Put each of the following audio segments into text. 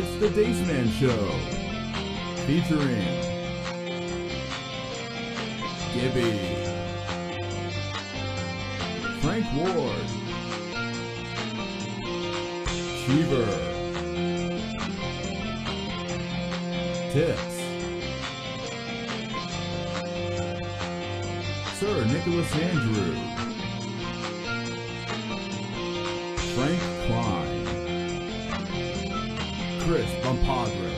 It's the Dace Man Show, featuring Gibby, Frank Ward, Cheever, Tips, Sir Nicholas Andrew, Frank Klein, Chris Bumpadre.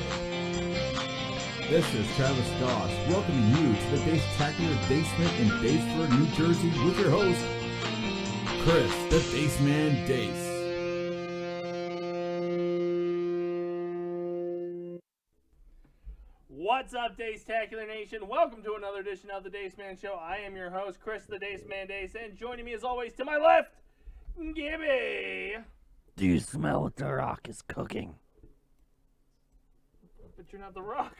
This is Travis Goss welcoming you to the Dace-tacular Basement in Daceford, New Jersey with your host, Chris, the Dace Man Dace. What's up, Dace-tacular Nation? Welcome to another edition of the Dace Man Show. I am your host, Chris, the Dace Man Dace, and joining me as always to my left, Gibby. Do you smell what the Rock is cooking? But you're not the Rock.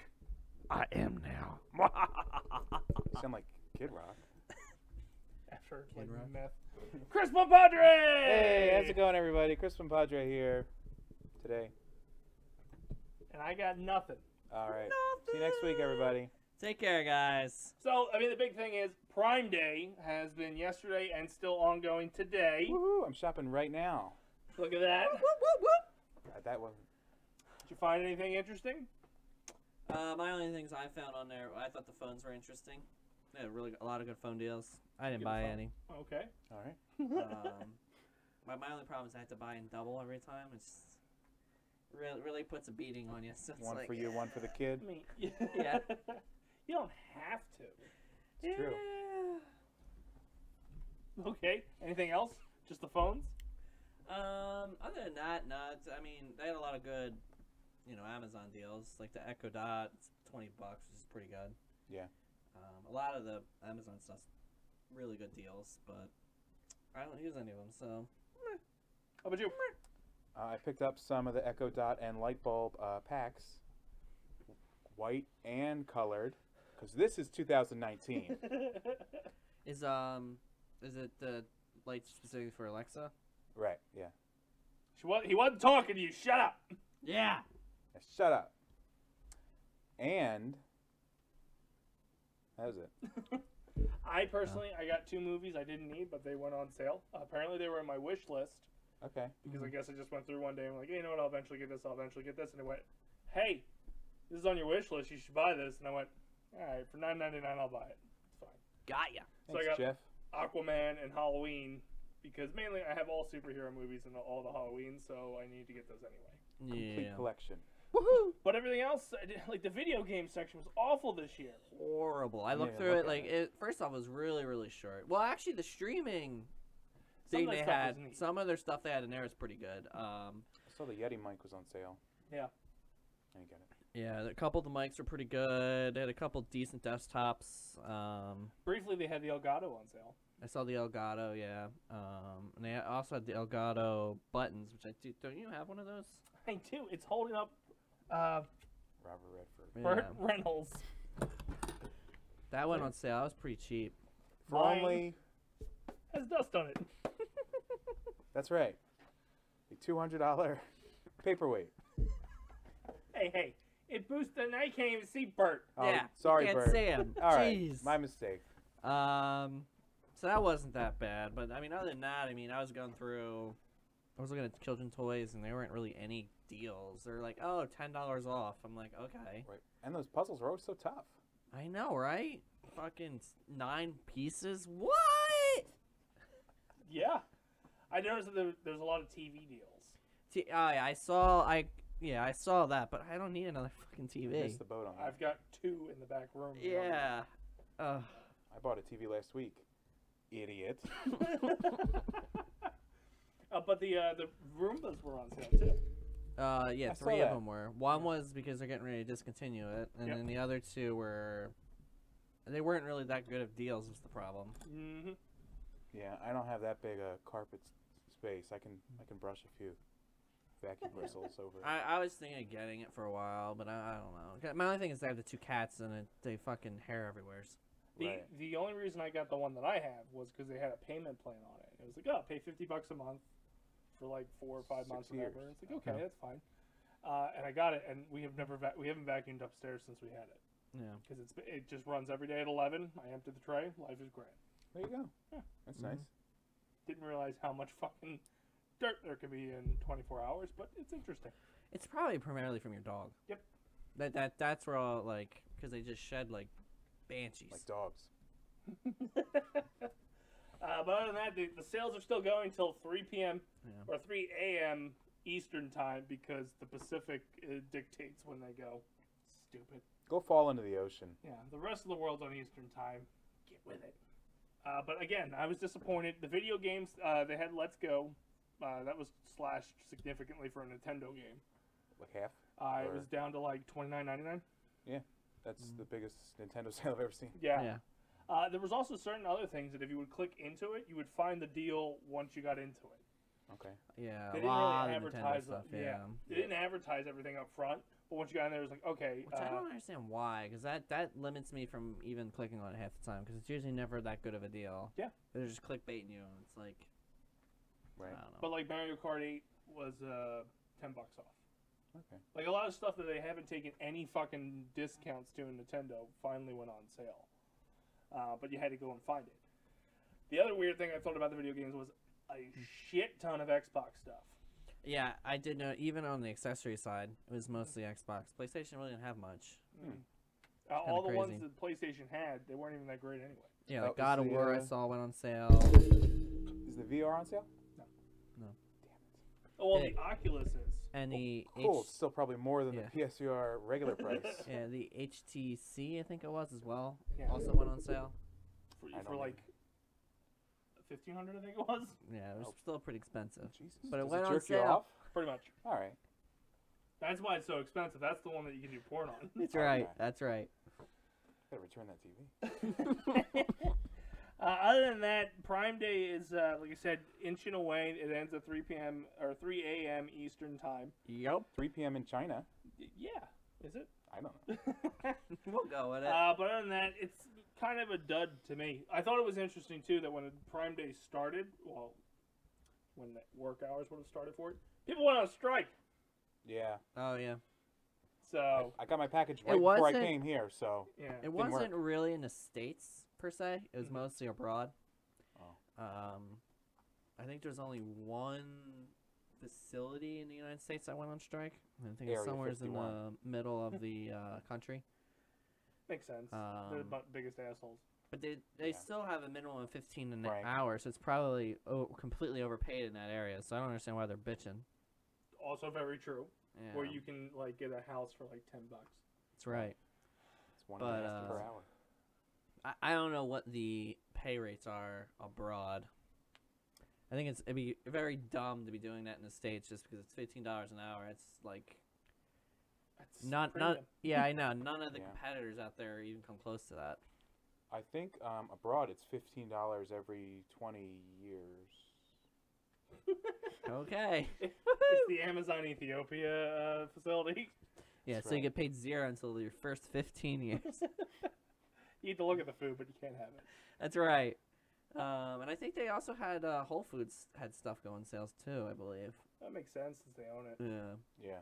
I am now. You sound like Kid Rock. After Kid Rock? meth. Chris Bumpadre! Hey, how's it going, everybody? Chris Bumpadre here today. And I got nothing. All right. See you next week, everybody. Take care, guys. So, I mean, the big thing is Prime Day has been yesterday and still ongoing today. Woohoo! I'm shopping right now. Look at that. That one. Did you find anything interesting? My only things I found on there, I thought the phones were interesting. They had a lot of good phone deals. I didn't buy any. Okay. All right. My only problem is I have to buy in double every time. It's really puts a beating on you. So it's One like, for you, one for the kid. I mean, Yeah. You don't have to. It's true. Okay. Anything else? Just the phones? Other than that, nuts. I mean, they had a lot of good, Amazon deals. Like the Echo Dot, it's $20, which is pretty good. Yeah. A lot of the Amazon stuff's really good deals, but I don't use any of them, so. How about you? I picked up some of the Echo Dot and light bulb packs, white and colored, because this is 2019. Is it the light specifically for Alexa? Right. Yeah. He wasn't talking to you. Shut up. Yeah. Now, shut up. And that was it. I personally, I got 2 movies I didn't need, but they went on sale. Apparently, they were in my wish list. Okay. Because I guess I just went through one day and I'm like, hey, you know what, I'll eventually get this, and it went, hey, this is on your wish list, you should buy this, and I went, alright, for $9.99 I'll buy it. It's fine. Got ya. So Thanks, I got Jeff. Aquaman and Halloween, because mainly I have all superhero movies and all the Halloween, so I need to get those anyway. Complete collection. Woohoo! But everything else, like the video game section was awful this year. Horrible. I looked Yeah, through look it, at like, first off, it was really, really short. Well, actually, the streaming thing Some of that they stuff had, was neat. some of their stuff they had in there is pretty good. I saw the Yeti mic was on sale. Yeah. I get it. Yeah, a couple of the mics were pretty good. They had a couple decent desktops. Briefly, they had the Elgato on sale. I saw the Elgato, yeah. And they also had the Elgato buttons, which I do. Don't you have one of those? I do. It's holding up Robert Redford. Burt Yeah. Reynolds. That went on sale. That was pretty cheap. For Mine only, has dust on it. that's right, a $200 paperweight. Hey, it boosted, and I can't even see Bert. Oh, Yeah, sorry, you can't Bert. see him. All right, Jeez. my mistake. So that wasn't that bad. But, I mean, other than that, I mean, I was going through, I was looking at children's toys, and there weren't really any deals. They're like, oh, $10 off. I'm like, okay. Right, and those puzzles are always so tough. I know, right? Fucking 9 pieces? What? Yeah. I noticed that there's a lot of TV deals. Yeah, I saw that, but I don't need another fucking TV. Missed the boat on that. I've got 2 in the back room. Yeah. I bought a TV last week. Idiot. But the Roombas were on sale too. Yeah, I saw 3 of that. them were. One was because they're getting ready to discontinue it, and Yep. then the other 2 were. They weren't really that good of deals. Was the problem? Mm-hmm. Yeah, I don't have that big a carpet space. I can brush a few vacuum bristles over it. I was thinking of getting it for a while, but I don't know. My only thing is I have the 2 cats, and they fucking hair everywhere. Right. The only reason I got the one that I have was because they had a payment plan on it. It was like, oh, pay $50 a month for like 4 or 5 6 months or years. whatever. It's like, okay, Yeah. that's fine. and I got it, and we haven't vacuumed upstairs since we had it. Yeah. Because it just runs every day at 11. I empty the tray. Life is great. There you go. Yeah. That's nice. Didn't realize how much fucking dirt there could be in 24 hours, but it's interesting. It's probably primarily from your dog. Yep. That's where all, like, because they just shed like banshees. Like dogs. But other than that, the sales are still going till 3 p.m. Yeah. or 3 a.m. Eastern time because the Pacific dictates when they go. Stupid. Go fall into the ocean. Yeah, the rest of the world's on Eastern time. Get with it. But again, I was disappointed. The video games, they had Let's Go. That was slashed significantly for a Nintendo game. Like half? It was down to like $29.99. Yeah, that's the biggest Nintendo sale I've ever seen. Yeah. There was also certain other things that if you would click into it, you would find the deal once you got into it. Okay. Yeah, They a didn't lot really of Nintendo advertise stuff. it. Yeah. They didn't advertise everything up front, but once you got in there, it was like, okay. Which I don't understand why, because that limits me from even clicking on it half the time, because it's usually never that good of a deal. Yeah. They're just clickbaiting you, and it's like, Right. I don't know. But like Mario Kart 8 was $10 off. Okay. Like a lot of stuff that they haven't taken any fucking discounts to in Nintendo finally went on sale. But you had to go and find it. The other weird thing I thought about the video games was a shit ton of Xbox stuff. Yeah, I did know, even on the accessory side, it was mostly Xbox. PlayStation really didn't have much. All the ones crazy. that PlayStation had, they weren't even that great anyway. Yeah, That like God of was the, War I saw went on sale. Is the VR on sale? Oh, well, Yeah. the Oculus is. And the Cool. It's still probably more than Yeah. the PSVR regular price. yeah, the HTC I think it was as well. Yeah. Also went on sale. I For don't like $1,500, I think it was. Yeah, it was Oh. still pretty expensive. Jesus. But it Does went on jerk you sale. off? Pretty much. All right. That's why it's so expensive. That's the one that you can do porn on. That's Oh, right. yeah. That's right. Gotta return that TV. Other than that, Prime Day is, like I said, inching away. It ends at 3 p.m. or 3 a.m. Eastern time. Yep. 3 p.m. in China. Yeah, is it? I don't know. We'll go with it. But other than that, it's kind of a dud to me. I thought it was interesting, too, that when Prime Day started, well, when the work hours would have started for it, people went on strike. Yeah. Oh yeah. So, I got my package It right before I wasn't- came here, so. yeah. It Didn't wasn't really in the States per se. It was Mhm. mostly abroad. Oh. I think there's only one facility in the United States that went on strike. I think it's Area somewhere in 51. the middle of the country. Makes sense. They're the biggest assholes. But they Yeah. still have a minimum of 15 an Right. hour, so it's probably completely overpaid in that area. So I don't understand why they're bitching. Also very true. Yeah, Where you can, like, get a house for, like, $10. that's right. It's one But, per hour. I don't know what the pay rates are abroad. I think it'd be very dumb to be doing that in the States just because it's $15 an hour. It's like That's not premium. yeah, I know. None of the Yeah. competitors out there even come close to that. I think abroad it's $15 every 20 years. Okay. It's the Amazon Ethiopia facility. Yeah, That's so you right. get paid 0 until your first 15 years. You need to look at the food, but you can't have it. That's right. And I think they also had Whole Foods had stuff going sales too, I believe. That makes sense since they own it. Yeah. Yeah.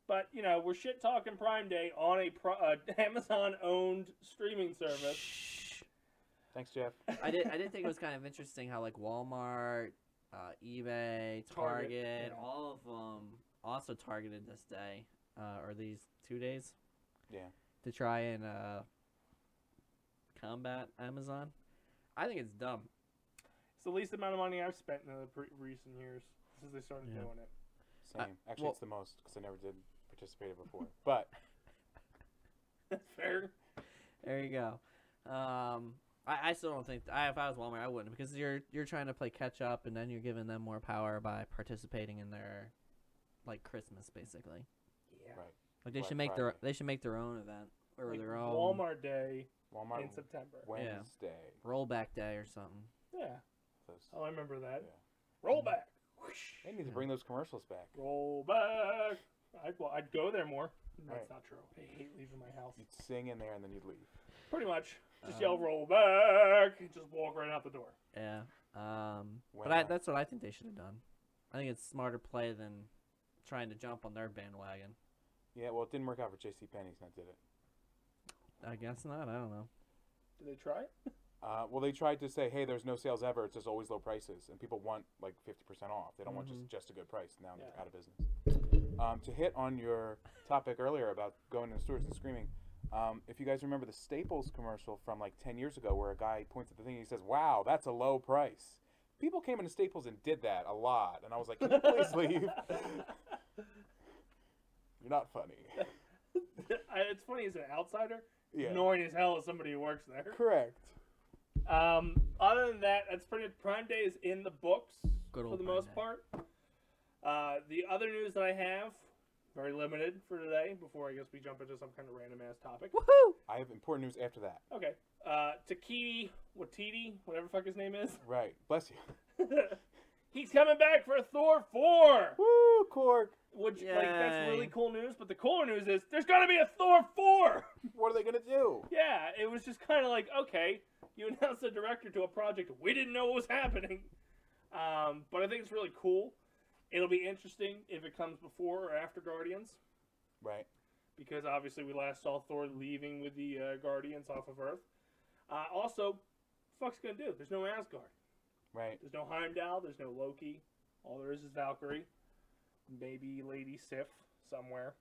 But, you know, we're shit talking Prime Day on a Amazon-owned streaming service. Shh. Thanks, Jeff. I did think it was kind of interesting how like Walmart, eBay, Target, yeah. all of them also targeted this day or these 2 days Yeah. to try and combat Amazon. I think it's dumb. It's the least amount of money I've spent in the recent years since they started Yeah. doing it. Same. Actually, well- it's the most because I never did participate before. But That's fair. There you go. I still don't think if I was Walmart I wouldn't because you're trying to play catch up and then you're giving them more power by participating in their like Christmas basically. Yeah. right. Like they Black should make Friday. their own event or Like their own Walmart Day Walmart in September. Wednesday. rollback day or something. Yeah. Those- Oh, I remember that. Yeah. Roll back. Whoosh. They need to bring those commercials back. Roll back. I'd go there more. That's Right. not true. I hate leaving my house. You'd sing in there and then you'd leave. Pretty much. Just yell roll back and just walk right out the door. Yeah. When, But that's what I think they should have done. I think it's smarter play than trying to jump on their bandwagon. Yeah, well, it didn't work out for JCPenney's, now did it? I guess not. I don't know. Did they try? Well, they tried to say, hey, there's no sales ever. It's just always low prices. And people want like 50% off. They don't want just a good price. Now they're out of business. To hit on your topic earlier about going to stores and screaming, if you guys remember the Staples commercial from like 10 years ago where a guy points at the thing and he says, wow, that's a low price. People came into Staples and did that a lot. And I was like, can you please leave? You're not funny. It's funny as an outsider. Yeah. Annoying as hell as somebody who works there. Correct. Other than that, that's pretty much Prime Day is in the books Good for old the Prime most Day. part. The other news that I have, very limited for today, before I guess we jump into some kind of random ass topic. Woohoo! I have important news after that. Okay. Takiti Watiti, whatever the fuck his name is. Right. Bless you. He's coming back for Thor 4! Woo, Cork. Which, like, that's really Yay. cool news, but the cooler news is there's gonna be a Thor 4! What are they going to do? Yeah, it was just kind of like, okay, you announced a director to a project. We didn't know what was happening. But I think it's really cool. It'll be interesting if it comes before or after Guardians. Right. Because obviously we last saw Thor leaving with the Guardians off of Earth. Also, what the fuck's it gonna do? There's no Asgard. Right. There's no Heimdall. There's no Loki. All there is Valkyrie. Maybe Lady Sif somewhere.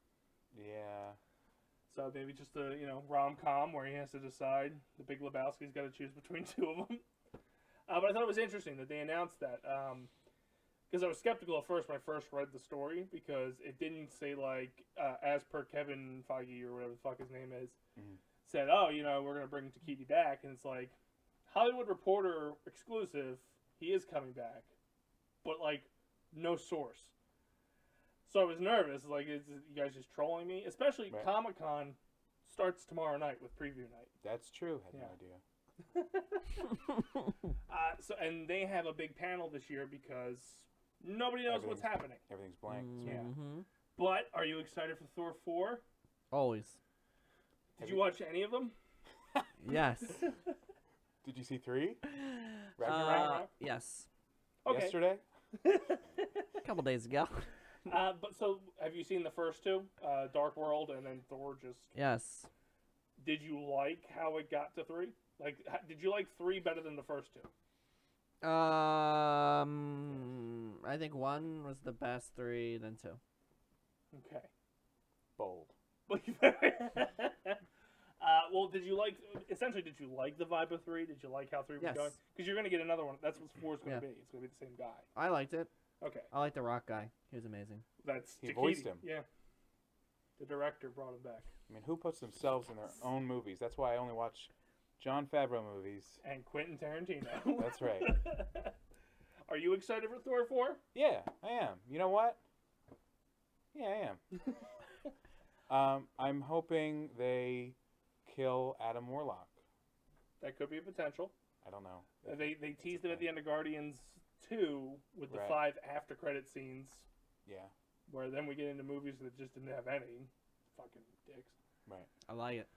Yeah. So maybe just a, rom-com where he has to decide. The Big Lebowski's got to choose between two of them. But I thought it was interesting that they announced that. Because I was skeptical at first when I first read the story, because it didn't say, like, as per Kevin Feige or whatever the fuck his name is, said, oh, we're going to bring Takiti back. And it's like, Hollywood Reporter exclusive, he is coming back. But, like, no source. So I was nervous, like, is you guys just trolling me? Especially Right. Comic-Con starts tomorrow night with preview night. That's true. Had Yeah. no idea. And they have a big panel this year because nobody knows what's happening. Everything's blank. Yeah. Mm-hmm. But are you excited for Thor 4? Always. Did you watch any of them? Yes. Did you see 3? Ragnarok? Yes. Okay. Yesterday? A couple days ago. But so, have you seen the first two? Dark World and then Thor just... Yes. Did you like how it got to 3? Like, did you like 3 better than the first 2? I think 1 was the best 3, then 2. Okay. Bold. Well, did you like the vibe of 3? Did you like how 3 was Yes. going? Because you're going to get another one. That's what 4 is going Yeah. to be. It's going to be the same guy. I liked it. Okay. I like the rock guy. He was amazing. That's He Takiti. voiced him. Yeah. The director brought him back. I mean, who puts themselves in their own movies? That's why I only watch Jon Favreau movies. And Quentin Tarantino. That's right. Are you excited for Thor 4? Yeah, I am. You know what? Yeah, I am. I'm hoping they kill Adam Warlock. That could be a potential. I don't know. They teased it at the end of Guardians 2 with the Right. 5 after credit scenes, Yeah, where then we get into movies that just didn't have any. Fucking dicks. right. I like it.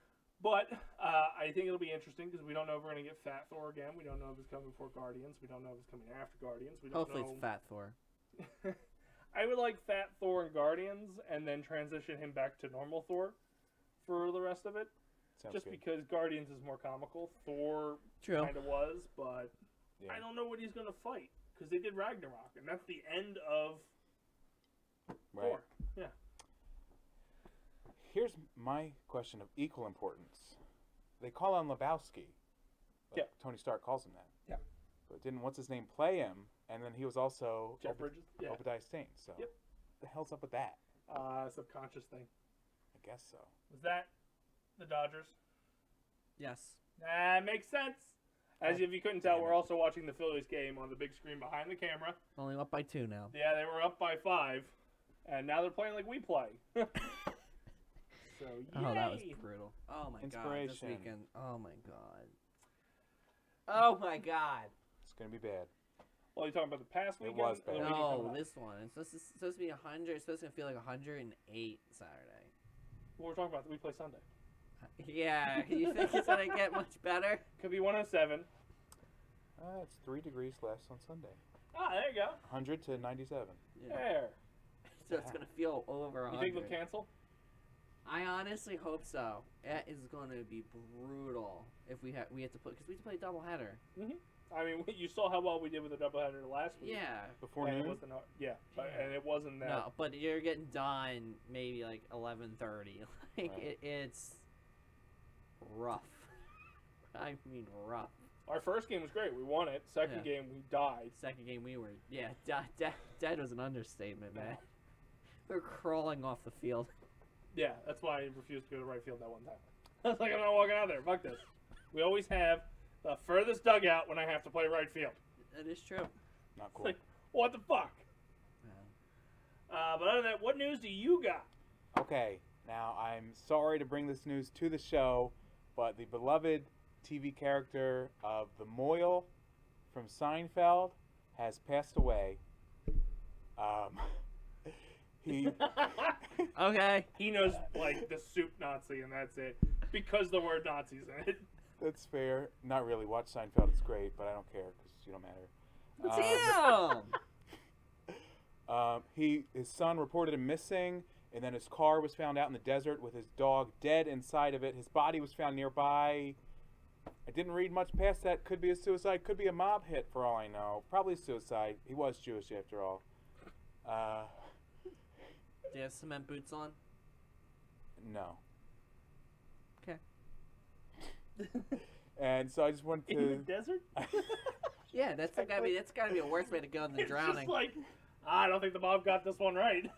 But I think it'll be interesting because we don't know if we're going to get Fat Thor again. We don't know if it's coming before Guardians. We don't know if it's coming after Guardians. We don't Hopefully know. it's Fat Thor. I would like Fat Thor and Guardians and then transition him back to normal Thor for the rest of it. Sounds Just good. because Guardians is more comical. Thor True. kind of was, but Yeah. I don't know what he's going to fight because they did Ragnarok, and that's the end of Right. Thor. Yeah. Here's my question of equal importance. They call on Lebowski. Like Yeah. Tony Stark calls him that. Yeah. But didn't what's his name play him? And then he was also Jeff Bridges. Yeah. Obadiah Stane. So Yep. the hell's up with that? Subconscious thing. I guess so. Was that the Dodgers? Yes. That makes sense. As if you couldn't tell, Damn we're it. also watching the Phillies game on the big screen behind the camera. Only up by 2 now. Yeah, they were up by 5, and now they're playing like we play. So, yay. Oh, that was brutal. Oh my god. This Inspiration. weekend. Oh my god. Oh my god. It's gonna be bad. Well, you talking about the past weekend? was or the bad. weekend coming No, up? this one. It's supposed to be 100. It's supposed to feel like 108 Saturday. What we're talking about, we play Sunday. Yeah, you think it's gonna get much better? Could be 107. It's 3 degrees less on Sunday. Ah, there you go. 100 to 97. Yeah. There. So it's gonna feel over 100. You think they'll cancel? I honestly hope so. It is going to be brutal if we have to play, because we have to play a doubleheader. I mean, you saw how well we did with the doubleheader last week. Yeah. Before and noon? it wasn't, and it wasn't that. No, but you're getting done maybe like 11:30. Like Right. it's rough. I mean rough. Our first game was great. We won it. Second game, we died. Second game we were dead was an understatement, man. We were crawling off the field. Yeah, that's why I refused to go to right field that one time. I was like, I'm not walking out there. Fuck this. We always have the furthest dugout when I have to play right field. That is true. Not cool. Like, what the fuck? Yeah. But other than that, what news do you got? Okay, now I'm sorry to bring this news to the show, but the beloved TV character of the Moyle from Seinfeld has passed away. He Okay. He knows, like, the soup Nazi, and that's it. Because the word Nazi's in it. That's fair. Not really. Watch Seinfeld. It's great, but I don't care because you don't matter. Damn. His son reported him missing, and then his car was found out in the desert with his dog dead inside of it. His body was found nearby. I didn't read much past that. Could be a suicide. Could be a mob hit for all I know. Probably suicide. He was Jewish after all. Do you have cement boots on? No. Okay. And so I just went In the to. desert? Yeah, that's gotta be a worse way to go than It's drowning. just like, I don't think the mob got this one right.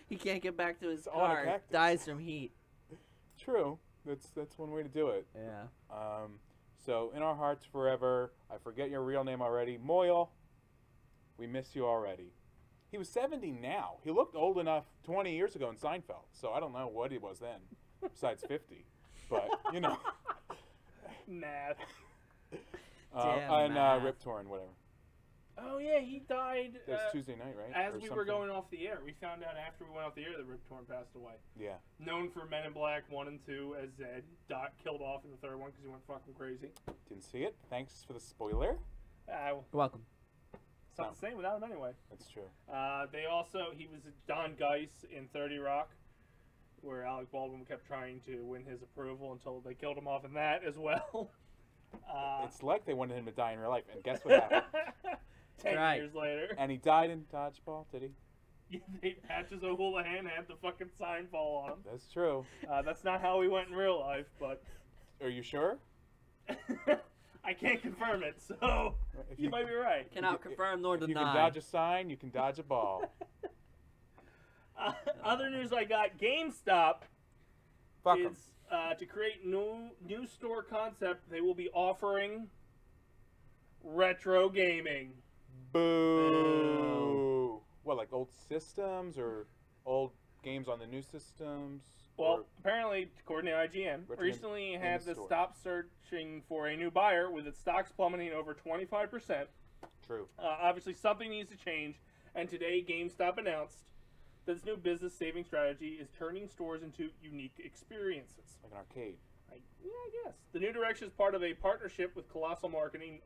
He can't get back to his on a car. cactus. Dies from heat. True. That's one way to do it. Yeah. So in our hearts forever. I forget your real name already. Moyle. We miss you already. He was 70 now. He looked old enough 20 years ago in Seinfeld. So I don't know what he was then, besides 50. But you know. Math. Damn, Rip Torn, whatever. Oh, yeah, he died That was Tuesday night, right? as Or we were something. going off the air. We found out after we went off the air that Rip Torn passed away. Yeah. Known for Men in Black 1 and 2 as Zed. Killed off in the third one because he went fucking crazy. Didn't see it. Thanks for the spoiler. You're welcome. It's not the same without him anyway. That's true. He was Don Geiss in 30 Rock, where Alec Baldwin kept trying to win his approval until they killed him off in that as well. It's like they wanted him to die in real life, and guess what happened? 10 Right. years later. And he died in dodgeball, did he? Patches O'Houlihan had the fucking sign fall on him. That's true. That's not how he went in real life, but Are you sure? I can't confirm it, so If you might be right. Cannot confirm nor If you can deny. dodge a sign, you can dodge a ball. Other news I got, GameStop Fuck 'em. is to create new store concept. They will be offering retro gaming. Boo. What, like old systems or old games on the new systems? Well, Or- apparently, according to IGN, Retro recently in had the to store. stop searching for a new buyer with its stocks plummeting over 25%. True. Obviously, something needs to change, and today GameStop announced that its new business-saving strategy is turning stores into unique experiences. Like an arcade. Yeah, I guess. The new direction is part of a partnership with colossal marketing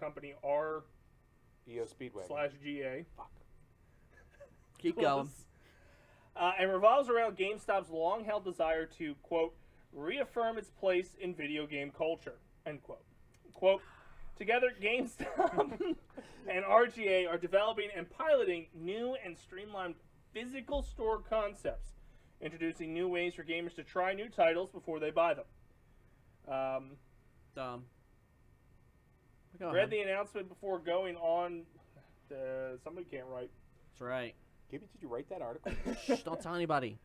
company EO Speedway. R/GA. Fuck. Keep going. And revolves around GameStop's long-held desire to, quote, reaffirm its place in video game culture, end quote. Quote, together, GameStop and RGA are developing and piloting new and streamlined physical store concepts, introducing new ways for gamers to try new titles before they buy them. Dumb. Go Read ahead. the announcement before going on. Somebody can't write. That's right. Gibby, did you write that article? Shh, don't tell anybody.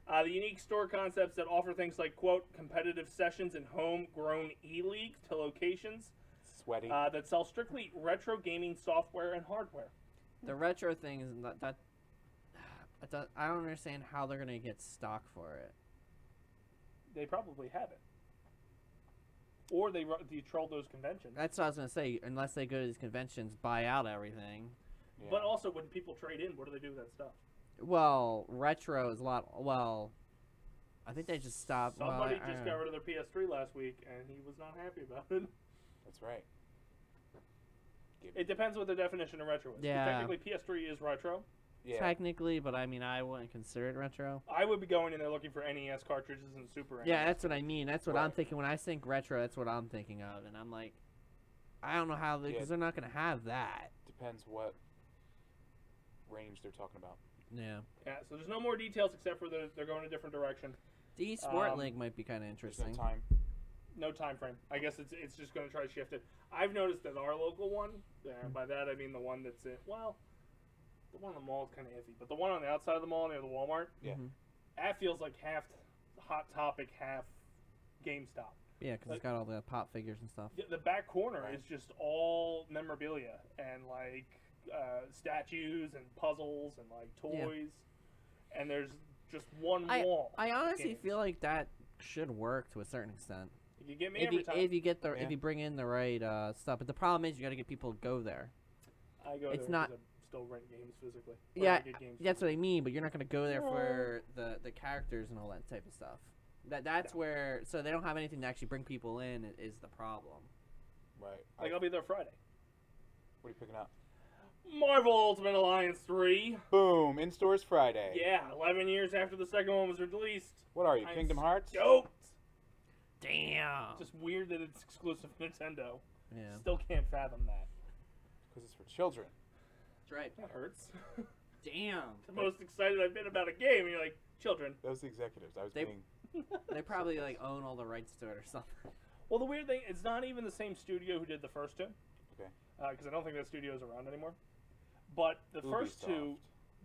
The unique store concepts that offer things like, quote, competitive sessions and homegrown e-leagues to locations Sweaty. that sell strictly retro gaming software and hardware. The retro thing is not that. I don't understand how they're gonna get stock for it. They probably have it. Or they troll those conventions. That's what I was gonna say. Unless they go to these conventions, buy out everything. Yeah. But also, when people trade in, what do they do with that stuff? Well, retro is a lot. Well, I think they just stopped. Somebody well, I just don't got know. rid of their PS3 last week, and he was not happy about it. That's right. Gibby. It depends what the definition of retro is. Yeah. Technically, PS3 is retro. Yeah. technically, but I mean, I wouldn't consider it retro. I would be going in there looking for NES cartridges and Super NES. Yeah, that's what I mean. That's what I'm Right. thinking. When I think retro, that's what I'm thinking of. And I'm like, I don't know how, because they're not going to have that. Depends what range they're talking about. Yeah. Yeah, so there's no more details except for they're going a different direction. The Sport Link might be kind of There's interesting. no time. No time frame. I guess it's just going to try to shift it. I've noticed that our local one, by that I mean the one that's in, well, the one on the mall is kind of iffy, but the one on the outside of the mall near the Walmart, Yeah. that feels like half Hot Topic, half GameStop. Yeah, because it's got all the pop figures and stuff. The back corner Right. is just all memorabilia and like statues and puzzles and like toys, and there's just one wall. I honestly games. feel like that should work to a certain extent. You get me If every you, time. if you get the Yeah. if you bring in the right stuff, but the problem is you got to get people to go there. I go it's there not- 'cause I still rent games physically. Yeah, I get games That's what I mean, but you're not going to go there No. for the characters and all that type of stuff. That's where, so they don't have anything to actually bring people in is the problem. Right. Like I'll be there Friday. What are you picking up? Marvel Ultimate Alliance 3. Boom! In stores Friday. Yeah, 11 years after the second one was released. What are you, I'm Kingdom Hearts? Stoked. Damn. Just weird that it's exclusive to Nintendo. Yeah. Still can't fathom that. Because it's for children. That's right. That hurts. Damn. The most excited I've been about a game, and you're like, children. Those are the executives. I was They- being. They probably like own all the rights to it or something. Well, the weird thing, it's not even the same studio who did the first two. Okay. Because I don't think that studio is around anymore. But the first two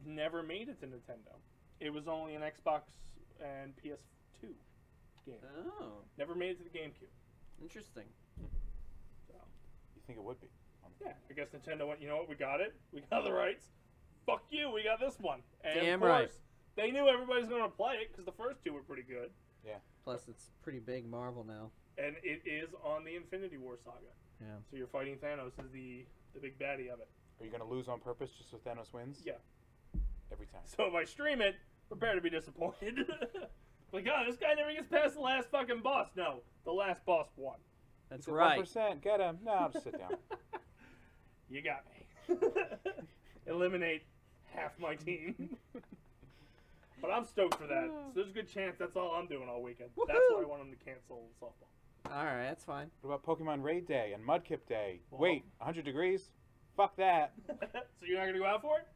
never made it to Nintendo. It was only an Xbox and PS2 game. Oh, Never made it to the GameCube. interesting. So, You think it would be? yeah, I guess Nintendo went, you know what, we got it. We got the rights. Fuck you, we got this one. And Damn of course, right. they knew everybody's going to play it because the first two were pretty good. Plus, it's pretty big Marvel now. And it is on the Infinity War saga. Yeah. So you're fighting Thanos as the big baddie of it. Are you going to lose on purpose just so Thanos wins? Yeah. Every time. So if I stream it, prepare to be disappointed. Like, oh, this guy never gets past the last fucking boss. No, the last boss won. That's He said right. 1%. Get him. No, I'll just sit down. You got me. Eliminate half my team. But I'm stoked for that. So there's a good chance that's all I'm doing all weekend. That's why I want them to cancel softball. All right, that's fine. What about Pokemon Raid Day and Mudkip Day? Well- Wait, 100 degrees? Fuck that. So you're not gonna go out for it?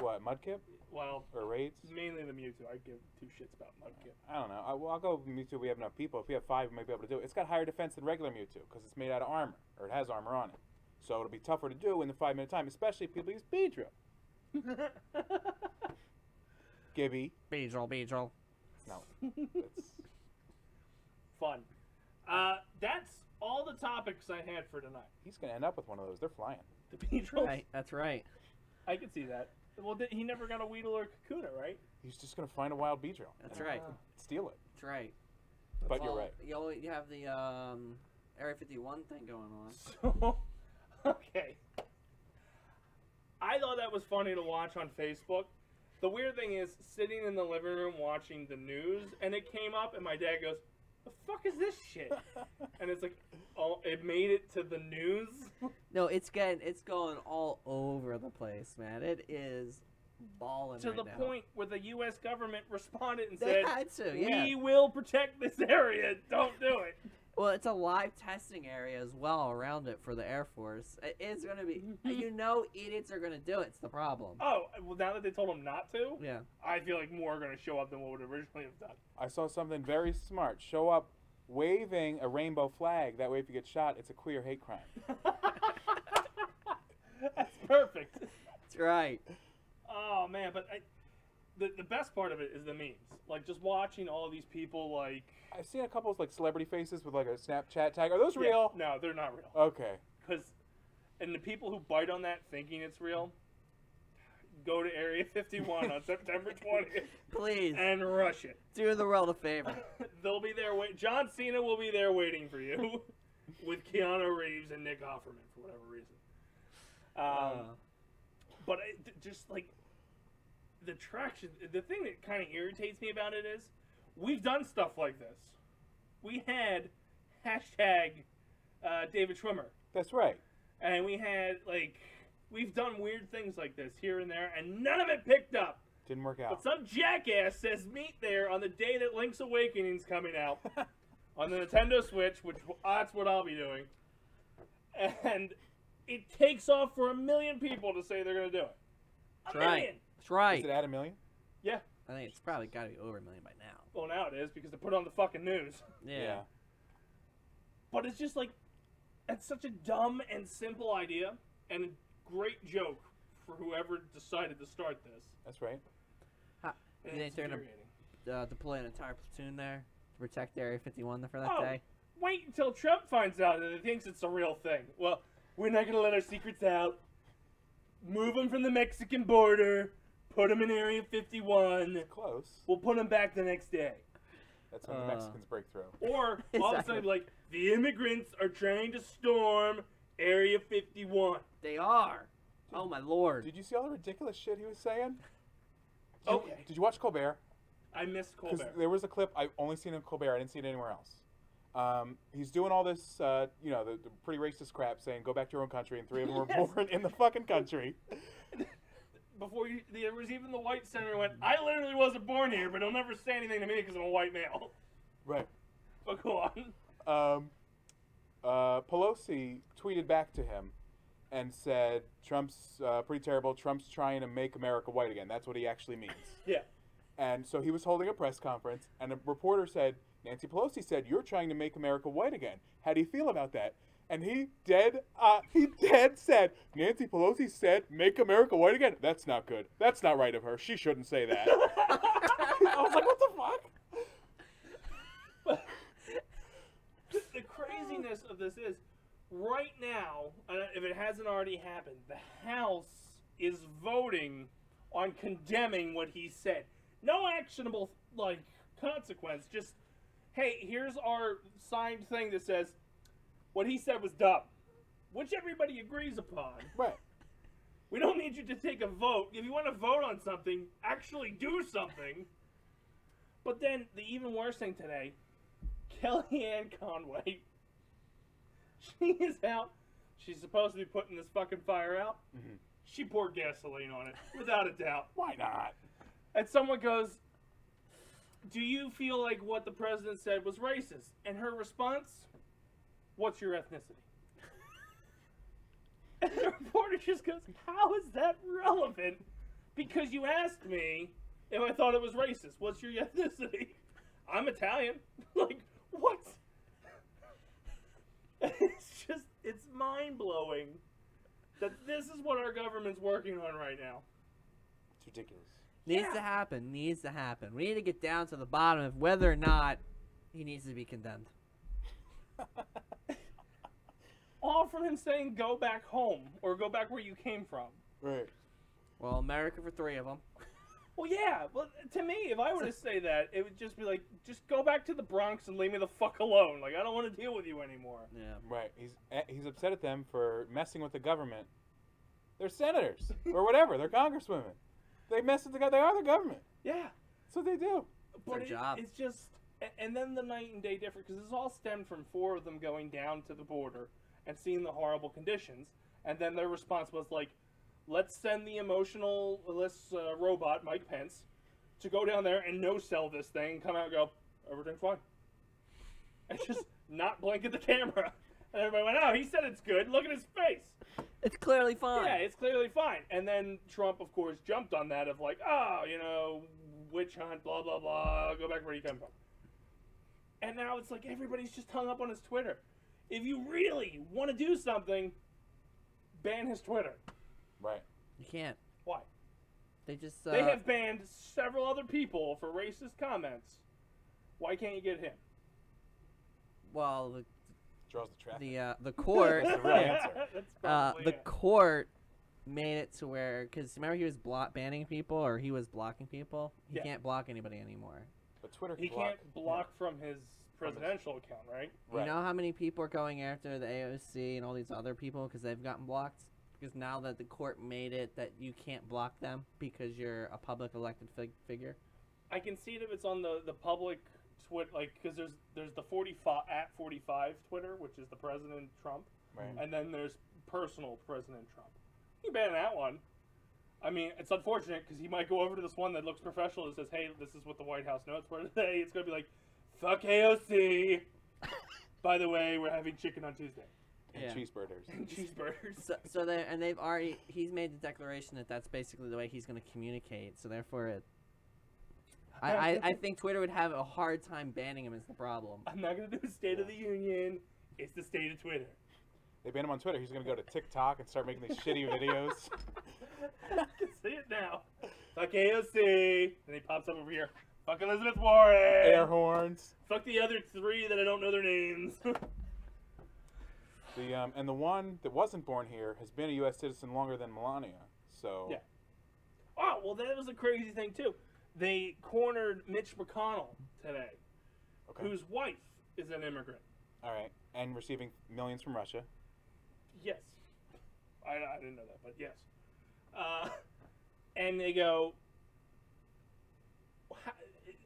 What, Mudkip? Well, Or Raids? mainly the Mewtwo. I give two shits about Mudkip. I don't know. I'll go with Mewtwo. We have enough people. If we have 5, we might be able to do it. It's got higher defense than regular Mewtwo because it's made out of armor, or it has armor on it. So it'll be tougher to do in the 5-minute time, especially if people use Beedrill. Gibby. Beedrill. No, it's Fun. That's all the topics I had for tonight. he's gonna end up with one of those. They're flying. The Beedrills. Right, that's right. I can see that. Well, he never got a Weedle or Kakuna, right? He's just gonna find a wild Beedrill. That's and right. Steal it. That's right. But you're Well, right. You have the Area 51 thing going on. So, okay. I thought that was funny to watch on Facebook. The weird thing is, sitting in the living room watching the news, and it came up, and my dad goes, "The fuck is this shit?" And it's like, oh, it made it to the news. No, it's going all over the place, man. It is balling To right the now. point where the U.S. government responded and They said, had to, yeah. "We will protect this area. Don't do it." Well, it's a live testing area as well around it for the Air Force. It's going to be, you know, idiots are going to do it. It's the problem. Oh, well, now that they told them not to, Yeah. I feel like more are going to show up than what would originally have done. I saw something very smart. Show up waving a rainbow flag. That way, if you get shot, it's a queer hate crime. That's perfect. That's right. Oh man, but the best part of it is the memes. Like just watching all these people like. I've seen a couple of like celebrity faces with like a Snapchat tag. Are those Yeah, real? no, they're not real. Okay. And the people who bite on that thinking it's real, go to Area 51 on September 20th Please, and rush it. do the world a favor. They'll be there. John Cena will be there waiting for you, with Keanu Reeves and Nick Offerman for whatever reason. But just like the traction, the thing that kind of irritates me about it is we've done stuff like this. We had hashtag David Schwimmer, That's right. and we had like we've done weird things like this here and there, and none of it picked up. Didn't work out. But some jackass says meet there on the day that Link's Awakening's coming out on the Nintendo Switch, which that's what I'll be doing. And it takes off for 1 million people to say they're going to do it. That's right. That's right. Is it at 1 million? Yeah. I think it's probably got to be over 1 million by now. Well, now it is because they put it on the fucking news. Yeah. But it's just like, it's such a dumb and simple idea and a great joke for whoever decided to start this. That's right. You think they're going to deploy an entire platoon there to protect Area 51 for that day? Wait until Trump finds out that he thinks it's a real thing. Well, we're not going to let our secrets out. Move them from the Mexican border. Put them in Area 51. Close. We'll put them back the next day. That's when the Mexicans break through. Or, all of a sudden, like, the immigrants are trying to storm Area 51. They are. Oh, my Lord. Did you see all the ridiculous shit he was saying? Okay. Did you watch Colbert? I missed Because Colbert. there was a clip, I only seen it in Colbert, I didn't see it anywhere else. He's doing all this, the pretty racist crap, saying go back to your own country, and 3 of them were born in the fucking country. There was even the white senator went, I literally wasn't born here, but he'll never say anything to me because I'm a white male. Right. But go on. Pelosi tweeted back to him and said, Trump's pretty terrible. Trump's trying to make America white again. That's what he actually means. Yeah. And so he was holding a press conference, and a reporter said, Nancy Pelosi said, you're trying to make America white again. How do you feel about that? And he dead said, Nancy Pelosi said, make America white again? That's not good. That's not right of her. She shouldn't say that. I was like, what the fuck? The craziness of this is, right now, if it hasn't already happened, the House is voting on condemning what he said. No actionable, consequence. Just, hey, here's our signed thing that says, what he said was dumb. Which everybody agrees upon. Right. We don't need you to take a vote. If you want to vote on something, actually do something. But then, the even worse thing today, Kellyanne Conway, she is out. She's supposed to be putting this fucking fire out. Mm-hmm. She poured gasoline on it, without a doubt. Why not? And someone goes, do you feel like what the president said was racist? And her response, what's your ethnicity? And the reporter just goes, how is that relevant? Because you asked me if I thought it was racist. What's your ethnicity? I'm Italian. Like, what? It's mind-blowing that this is what our government's working on right now. It's ridiculous. Needs to happen. Needs to happen. We need to get down to the bottom of whether or not he needs to be condemned. All from him saying, go back home, or go back where you came from. Right. Well, America for 3 of them. Well, yeah. Well, to me, if I were to say that, it would just be like, just go back to the Bronx and leave me the fuck alone. Like, I don't want to deal with you anymore. Yeah. Right. He's upset at them for messing with the government. They're senators or whatever. They're congresswomen. They mess with they are the government. Yeah. That's what they do. But their job. It's just, and then the night and day difference, because this all stemmed from 4 of them going down to the border and seeing the horrible conditions, and then their response was like, let's send the emotionless robot, Mike Pence, to go down there and no-sell this thing and come out and go, everything's fine. And just not blink at the camera. And everybody went, oh, he said it's good. Look at his face. It's clearly fine. Yeah, it's clearly fine. And then Trump, of course, jumped on that of like, oh, witch hunt, blah, blah, blah, go back where you come from. And now it's like everybody's just hung up on his Twitter. If you really want to do something, ban his Twitter. Right. You can't. Why? They just. They have banned several other people for racist comments. Why can't you get him? Well, Draws the traffic. the court. That's the real answer. That's probably The it. court made it to where, because remember he was banning people, or he was blocking people. He Yeah. can't block anybody anymore. But Twitter He can block. can't block from his presidential account, right? You Right. know how many people are going after the AOC and all these other people because they've gotten blocked? Because now that the court made it that you can't block them because you're a public elected figure. I can see it if it's on the public Twitter, like, because there's the 45 Twitter, which is the President Trump, Right. and then there's personal President Trump. You ban that one. I mean, it's unfortunate because he might go over to this one that looks professional and says, "Hey, this is what the White House notes for today." It's gonna be like, "Fuck AOC." By the way, we're having chicken on Tuesday. And cheeseburgers. And cheeseburgers. He's made the declaration that that's basically the way he's going to communicate. So therefore, I think Twitter would have a hard time banning him. Is the problem? I'm not gonna do a State of the Union. It's the state of Twitter. They ban him on Twitter. He's gonna go to TikTok and start making these shitty videos. I can see it now. Fuck AOC. And he pops up over here. Fuck Elizabeth Warren. Air horns. Fuck the other three that I don't know their names. And the one that wasn't born here has been a U.S. citizen longer than Melania. So. Yeah. Oh, well, that was a crazy thing, too. They cornered Mitch McConnell today, whose wife is an immigrant. All right. And receiving millions from Russia. Yes. I didn't know that, but yes. And they go,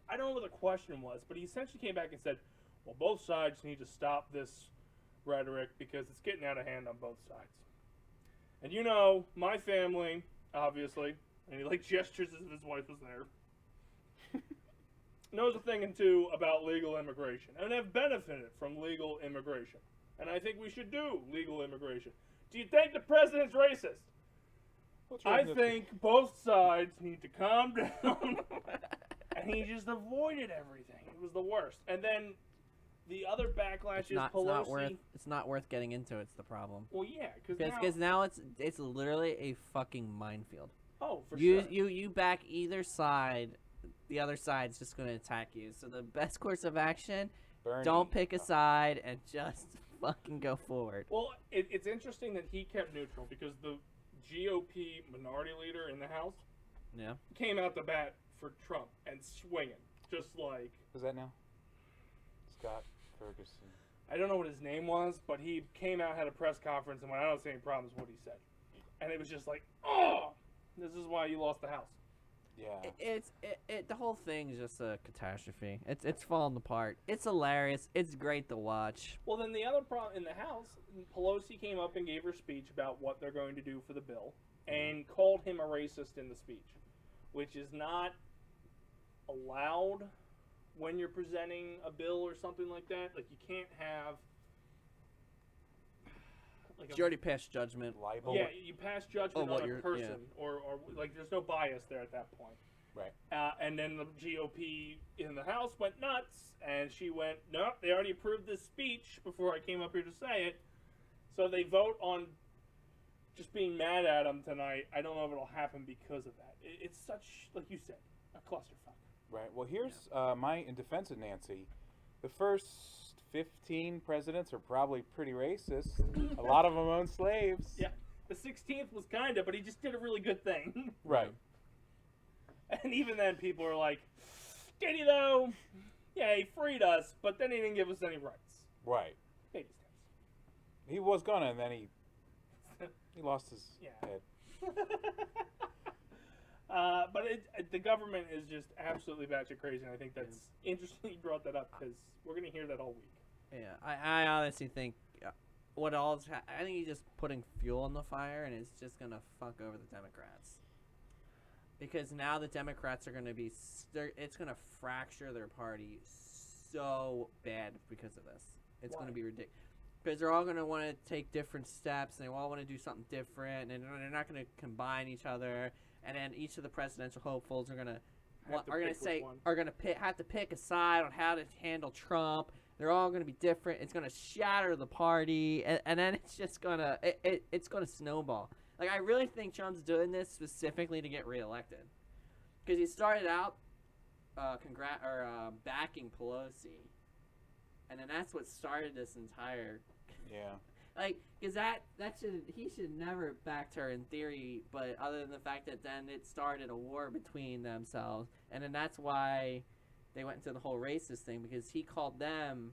I don't know what the question was, but he essentially came back and said, well, both sides need to stop this rhetoric because it's getting out of hand on both sides. And you know, my family, obviously, and he like gestures as if his wife was there, knows a thing and two about legal immigration and have benefited from legal immigration. And I think we should do legal immigration. Do you think the president's racist? I think both sides need to calm down. And he just avoided everything. It was the worst. And then the other backlash is Pelosi. It's not worth getting into. It's the problem. Well, yeah, because now it's literally a fucking minefield. Oh, for sure. You You back either side, the other side's just going to attack you. So the best course of action, don't pick a side and just fucking go forward. Well, it's interesting that he kept neutral because the GOP minority leader in the House came out the bat for Trump and swinging, just like... Who's that now? Scott Ferguson. I don't know what his name was, but he came out, had a press conference, and went, I don't see any problems with what he said. And it was just like, oh, this is why you lost the House. Yeah. The whole thing is just a catastrophe. It's falling apart. It's hilarious. It's great to watch. Well, then the other problem in the House, Pelosi came up and gave her speech about what they're going to do for the bill and called him a racist in the speech, which is not allowed when you're presenting a bill or something like that. Like, you can't have... Like you already passed judgment. Libel. Yeah, you pass judgment on a person, or like there's no bias there at that point. Right. And then the GOP in the House went nuts, and she went, nope, they already approved this speech before I came up here to say it. So they vote on just being mad at him tonight. I don't know if it'll happen because of that. It's such, like you said, a clusterfuck. Right. Well, here's in defense of Nancy. The first 15 presidents are probably pretty racist. A lot of them own slaves. Yeah. The 16th was kind of, but he just did a really good thing. Right. And even then, people are like, did he though? Yeah, he freed us, but then he didn't give us any rights. Right. Baby steps. He was gonna, and then he lost his head. But the government is just absolutely batshit crazy, and I think that's interesting you brought that up, because we're going to hear that all week. Yeah, I honestly think I think he's just putting fuel on the fire, and it's just going to fuck over the Democrats. Because now the Democrats are going to be, it's going to fracture their party so bad because of this. It's going to be ridiculous. Because they're all going to want to take different steps, and they all want to do something different, and they're not going to combine each other. And then each of the presidential hopefuls are gonna have to pick a side on how to handle Trump. They're all gonna be different. It's gonna shatter the party, and then it's just gonna it's gonna snowball. Like, I really think Trump's doing this specifically to get reelected, because he started out backing Pelosi, and then that's what started this entire. Yeah. Like, because he should never have backed her in theory, but other than the fact that then it started a war between themselves, and then that's why they went into the whole racist thing, because he called them,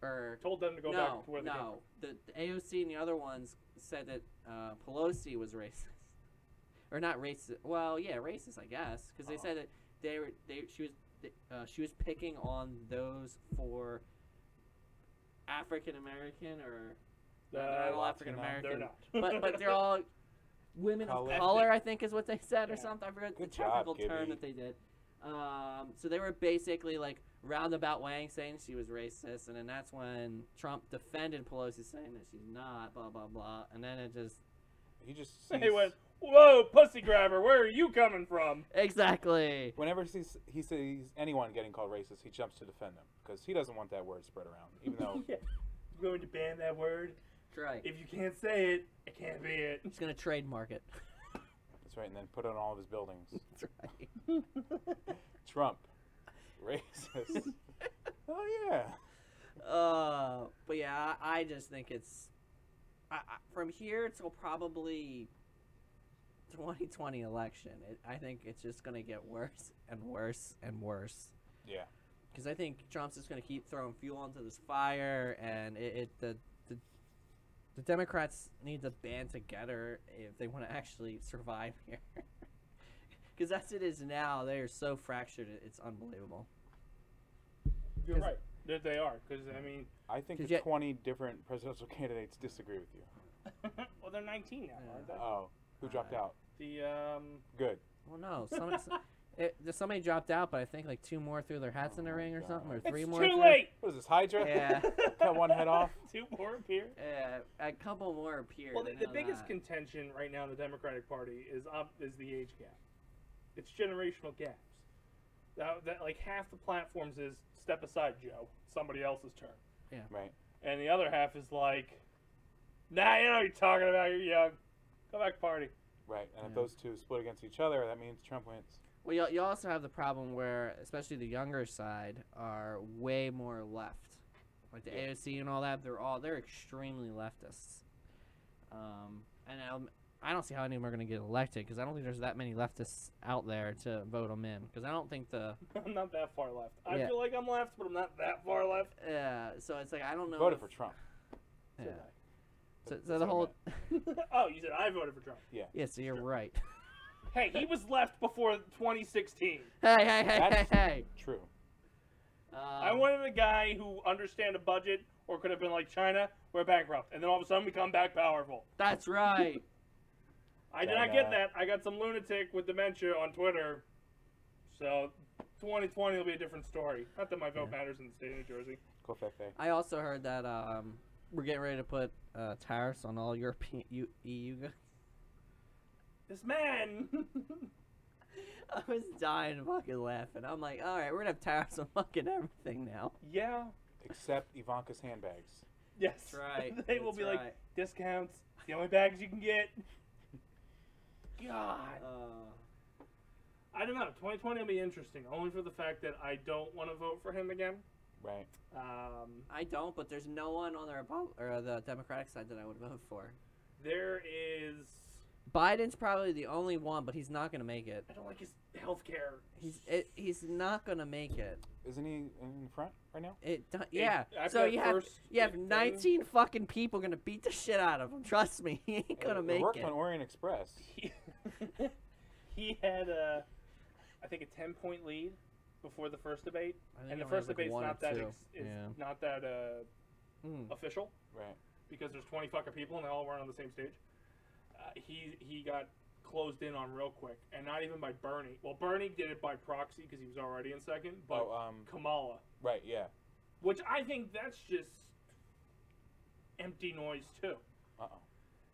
or told them to go back to where they came from. The AOC and the other ones said that Pelosi was racist, or not racist. Well, yeah, racist, I guess, because they said that she was picking on those for African American or. They're all African American, they're not. but they're all women of Color. color, I think is what they said or Yeah. something. I forgot Good the technical job, term Gibby. that they did. So they were basically like roundabout wang saying she was racist, and then that's when Trump defended Pelosi saying that she's not, blah blah blah, and then it just He just sees, He went, "Whoa, pussy grabber, where are you coming from?" exactly. whenever he sees anyone getting called racist, he jumps to defend them because he doesn't want that word spread around. Even though Yeah. You're going to ban that word? That's right. If you can't say it, it can't be it. He's gonna trademark it. that's right, and then put it on all of his buildings. That's right. Trump, racist. Oh yeah. But yeah, I just think it's from here till probably 2020 election. I think it's just gonna get worse and worse and worse. Yeah. Because I think Trump's just gonna keep throwing fuel onto this fire, and the Democrats need to band together if they want to actually survive here. Because as it is now, they are so fractured, it's unbelievable. You're right. They are. Because, I mean, I think 'Cause the yet- 20 different presidential candidates disagree with you. well, they're 19 now, aren't they? Oh, who dropped out? The, Good. Well, no, somebody dropped out, but I think like 2 more threw their hats in the ring or something, or 3 it's more. too threw- late! What is this, Hydra? Yeah. Cut one head off. 2 more appear. Yeah, a couple more appeared. Well, I the know biggest that. contention right now in the Democratic Party is the age gap. It's generational gaps. That like half the platforms is step aside, Joe. Somebody else's turn. Right. And the other half is like, nah, you know what you're talking about. You're young. Go back party. Right. And if Yeah. those two split against each other, that means Trump wins. Well, you also have the problem where, especially the younger side, are way more left. Like the Yeah. AOC and all that, they're extremely leftists. And I don't see how any of them are going to get elected because I don't think there's that many leftists out there to vote them in. Because I don't think I'm not that far left. I Yeah. feel like I'm left, but I'm not that far left. so it's like I don't know. Voted if- for Trump. Yeah. So So That's the what I whole. oh, you said I voted for Trump. Yeah, so you're right. Hey, he was left before 2016. Hey. That's true. I wanted a guy who understand a budget, or could have been like China, we're bankrupt, and then all of a sudden we come back powerful. That's right. I did not get that. I got some lunatic with dementia on Twitter. So 2020 will be a different story. Not that my vote matters in the state of New Jersey. Go Fefe. I also heard that we're getting ready to put tariffs on all European EU goods. This man. I was dying fucking laughing. I'm like, all right, we're gonna have tariffs on fucking everything now. Yeah. Except Ivanka's handbags. Yes. That's right. They will That's be right. like discounts. The only bags you can get. God. I don't know. 2020 will be interesting, only for the fact that I don't want to vote for him again. Right. I don't, but there's no one on the Democratic side that I would vote for. There is. Biden's probably the only one, but he's not gonna make it. I don't like his health care. He's not gonna make it. Isn't he in front right now? Yeah. after So that you have first 19 fucking people gonna beat the shit out of him. Trust me, he ain't gonna It make worked it. on Orient Express. He had I think a 10-point lead before the first debate, I think and he the only first has, like, debate's one or not that two. not that Mm. official Right. because there's 20 fucking people and they all weren't on the same stage. He got closed in on real quick, and not even by Bernie. Well, Bernie did it by proxy because he was already in second, but Kamala, Right. Yeah. which I think that's just empty noise too. Uh-oh.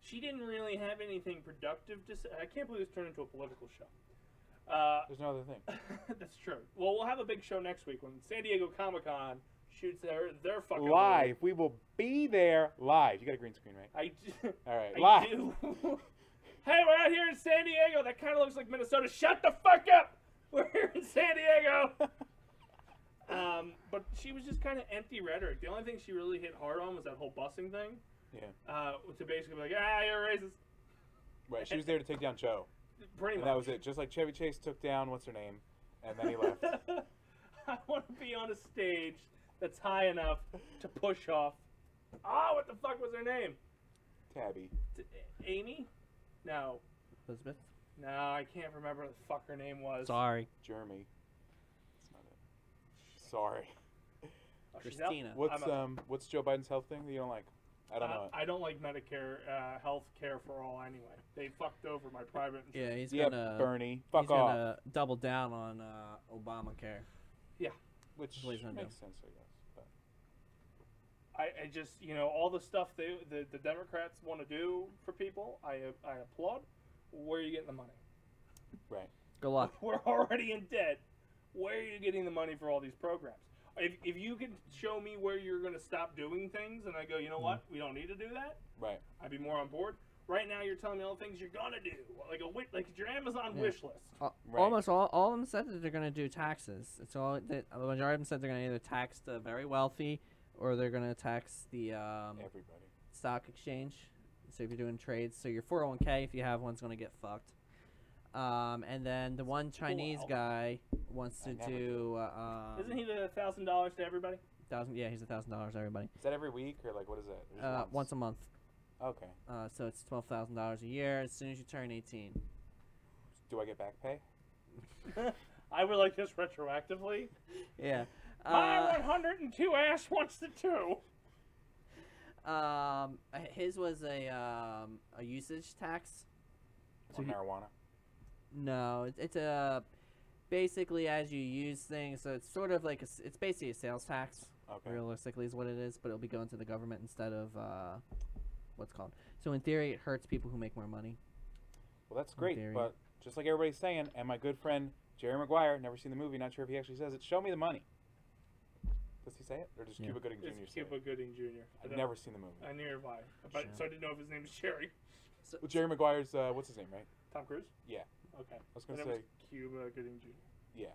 She didn't really have anything productive to say. I can't believe this turned into a political show. There's no other thing. That's true. Well, we'll have a big show next week when San Diego Comic-Con shoots their fucking Live. We will be there live. You got a green screen, right? All right. I Live. do. Hey, we're out here in San Diego. That kind of looks like Minnesota. Shut the fuck up. We're here in San Diego. But she was just kind of empty rhetoric. The only thing she really hit hard on was that whole busing thing. Yeah. To basically be like, you're racist. Right. She was there to take down Joe. Pretty And much. that was it. Just like Chevy Chase took down what's her name, and then he left. I want to be on a stage that's high enough to push off. What the fuck was her name? Tabby. Amy? No. Elizabeth. No, I can't remember what the fuck her name was. Sorry. Jeremy. That's not it. Sorry. Oh, she's out? Christina. What's Joe Biden's health thing that you don't like? I don't know. I don't like Medicare health care for all anyway. They fucked over my private insurance. Yeah, he's gonna Bernie, he's fuck off. gonna double down on Obamacare. Which What he's gonna makes do. sense, I guess. But I just, all the stuff the Democrats want to do for people, I applaud. Where are you getting the money? right. Good luck. We're already in debt. Where are you getting the money for all these programs? If you can show me where you're going to stop doing things, and I go, you know what, we don't need to do that, Right. I'd be more on board. Right now, you're telling me all the things you're gonna do, like your Amazon wish list. Right. Almost all of them said that they're going to do taxes. It's all the majority of them said they're going to either tax the very wealthy or they're going to tax the Everybody. stock exchange. So if you're doing trades, so your 401k, if you have one, is going to get fucked. And then the one Chinese Wow. guy wants to I never do. Isn't he the $1,000 to everybody? Yeah, he's $1,000 everybody. Is that every week or like what is that? Just Once a month. Okay. So it's $12,000 a year as soon as you turn 18. Do I get back pay? I would like this retroactively. Yeah. My 102 ass wants to too. His was a usage tax. On marijuana? No, it's a basically as you use things. So it's sort of like it's basically a sales tax. Okay. Realistically, is what it is, but it'll be going to the government instead of what's it called. So in theory, it hurts people who make more money. Well, that's great, theory. but just like everybody's saying, and my good friend Jerry Maguire, never seen the movie, not sure if he actually says it, show me the money. Does he say it? Or does Yeah. Cuba Gooding Jr. It's say Cuba it? Gooding Jr. I've never seen the movie. I knew why, but Sure. so I didn't know if his name was Jerry. So, Well, Jerry Maguire's, what's his name, right? Tom Cruise. Yeah. Okay. I was And going to it say, was Cuba Gooding Jr. yeah.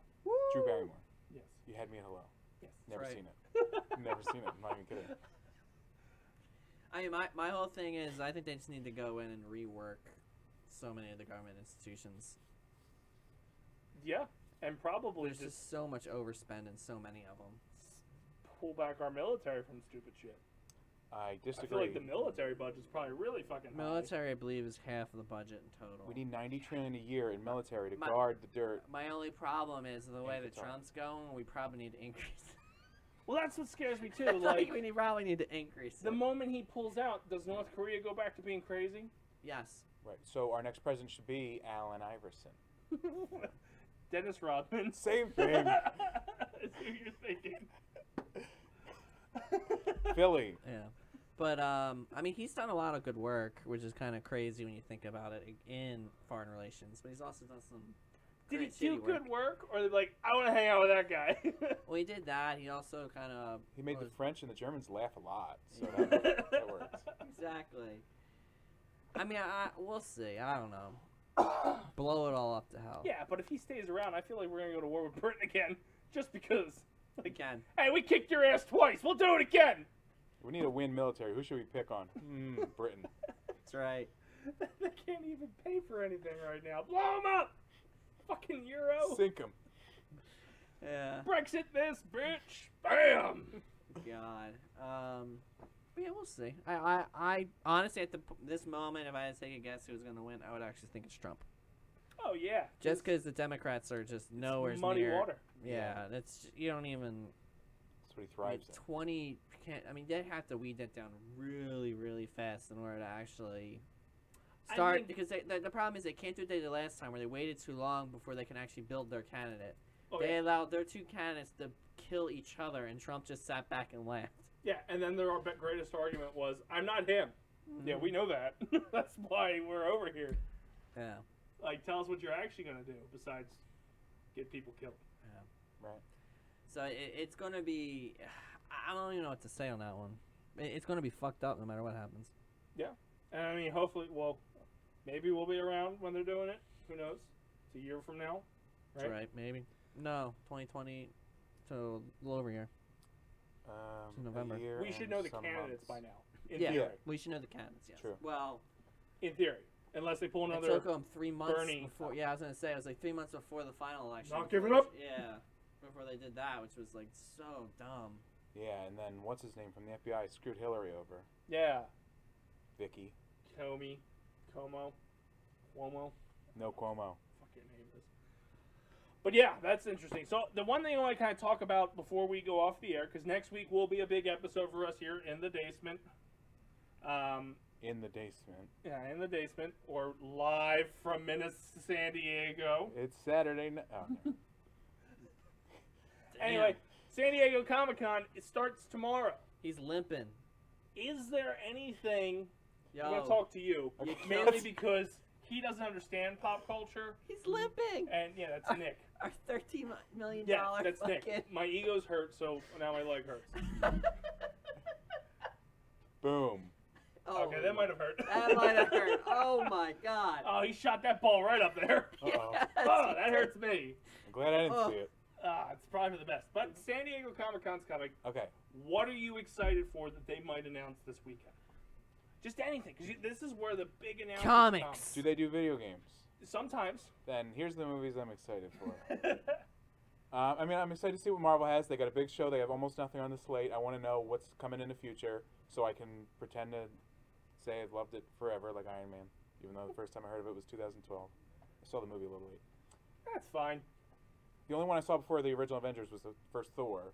Drew Barrymore. Yes. You had me at hello. Yes. Never right. seen it. Never seen it. I'm not even kidding. I mean, my whole thing is I think they just need to go in and rework so many of the government institutions. Yeah, and probably There's just just so much overspend in so many of them. pull back our military from stupid shit. I I disagree. feel like the military budget's probably really fucking high. Military, I believe, is half of the budget in total. We need $90 trillion a year in military to My- guard the dirt. My only problem is the way that Qatar. Trump's going. We probably need to increase. Well, that's what scares me too. like Like we probably need to increase. the it. moment he pulls out, does North Korea go back to being crazy? Yes. Right. So our next president should be Allen Iverson. Dennis Rodman. Same thing. That's who you're thinking. Philly. Yeah. But I mean, he's done a lot of good work, which is kind of crazy when you think about it in foreign relations. But he's also done some. Did he great do shitty good work. work, or like I want to hang out with that guy? Well, he did that. He also kind of. He made the French and the Germans laugh a lot. So that works. Exactly. I mean, we'll see. I don't know. Blow it all up to hell. Yeah, but if he stays around, I feel like we're gonna go to war with Britain again, just because. Like, Again. hey, we kicked your ass twice. We'll do it again. We need a win military. Who should we pick on? Britain. That's right. They can't even pay for anything right now. Blow them up. Fucking Euro. Sink them. Yeah. Brexit this, bitch. Bam. God. But yeah, we'll see. I honestly, at this moment, if I had to take a guess who's going to win, I would actually think it's Trump. Oh yeah. Just because the Democrats are just nowhere muddy near. water. Yeah, that's you don't even. That's what he thrives in. 20 can't. I mean, they have to weed that down really, really fast in order to actually start. think- Because the problem is they can't do what they did last time, where they waited too long before they can actually build their candidate. Oh, They yeah. allowed their two candidates to kill each other, and Trump just sat back and laughed. Yeah, and then their greatest argument was, "I'm not him." Yeah, we know that. That's why we're over here. Yeah. Like, tell us what you're actually gonna do besides get people killed. Right. So it's going to be. I don't even know what to say on that one. It's going to be fucked up no matter what happens. And I mean, hopefully, well, maybe we'll be around when they're doing it. Who knows? It's a year from now, right? That's right, maybe. No, 2020, so a little over a year. In November. We should know the candidates by now. In Yeah, theory. we should know the candidates, yes. True. Well, In theory. Unless they pull it another. took them 3 months Bernie. before. Yeah, I was going to say, it was like 3 months before the final election. Not before giving up? Yeah, before they did that, which was like so dumb. Yeah, and then what's his name from the FBI screwed Hillary over? Yeah. Vicky. Cuomo. No Cuomo. Fucking name is. But yeah, that's interesting. So the one thing I want to kind of talk about before we go off the air, because next week will be a big episode for us here in the basement. In the basement. Yeah, in the basement, or live from San Diego. It's Saturday night. Oh, no. Anyway, San Diego Comic-Con, it starts tomorrow. He's limping. Is there anything... Yo. I'm going to talk to you. You Mainly killed- because he doesn't understand pop culture. He's limping. And, yeah, that's Nick. Our $13 million Yeah, that's fucking... Nick. My ego's hurt, so now my leg hurts. Boom. Oh, Okay, that might have hurt. That might have hurt. Oh my god. Oh, he shot that ball right up there. Uh-oh. Yes, Oh, he that did. hurts me. I'm glad I didn't Oh. see it. It's probably for the best. But San Diego Comic-Con's coming. Okay. What are you excited for that they might announce this weekend? Just anything, because this is where the big announcements Comics. Do they do video games? come. Sometimes. Then here's the movies I'm excited for. I mean, I'm excited to see what Marvel has. They got a big show. They have almost nothing on the slate. I want to know what's coming in the future so I can pretend to say I've loved it forever like Iron Man, even though the first time I heard of it was 2012. I saw the movie a little late. That's fine. The only one I saw before the original Avengers was the first Thor.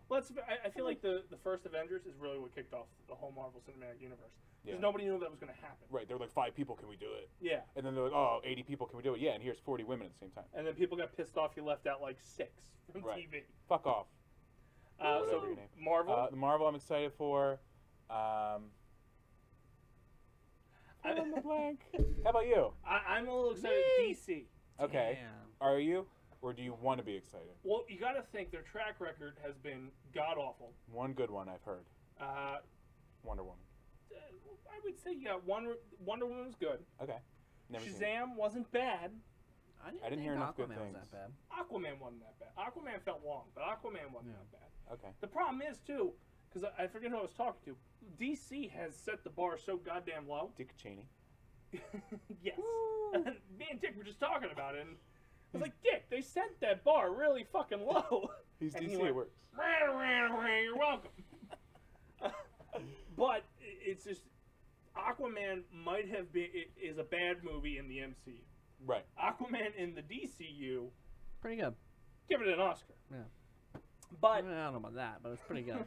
Well, I feel like the first Avengers is really what kicked off the whole Marvel Cinematic Universe. Because Yeah. nobody knew that was going to happen. Right, they're like 5 people, can we do it? Yeah. And then they're like, oh, 80 people, can we do it? Yeah, and here's 40 women at the same time. And then people got pissed off you left out like 6 from Right. TV. Fuck off. So Whatever your name. Marvel. The Marvel I'm excited for. Fill in the blank. How about you? I'm a little excited. Me. DC. Okay. Damn. Are you? Or do you want to be excited? Well, you got to think their track record has been god awful. One good one I've heard. Wonder Woman. I would say Wonder Woman was good. Okay. Never seen it. Shazam wasn't bad. I didn't think hear enough good Aquaman was things. that bad. Aquaman wasn't that bad. Aquaman felt long, but Aquaman wasn't that bad. Okay. The problem is too, because I forget who I was talking to. DC has set the bar so goddamn low. Dick Cheney. Yes. Me and Dick were just talking about it, and I was like, Dick, they set that bar really fucking low. He's And he DC, went, it works. You're welcome. But it's just Aquaman might have been is a bad movie in the MCU. Right. Aquaman in the DCU, Pretty good. give it an Oscar. Yeah. But I don't know about that, but it's pretty good.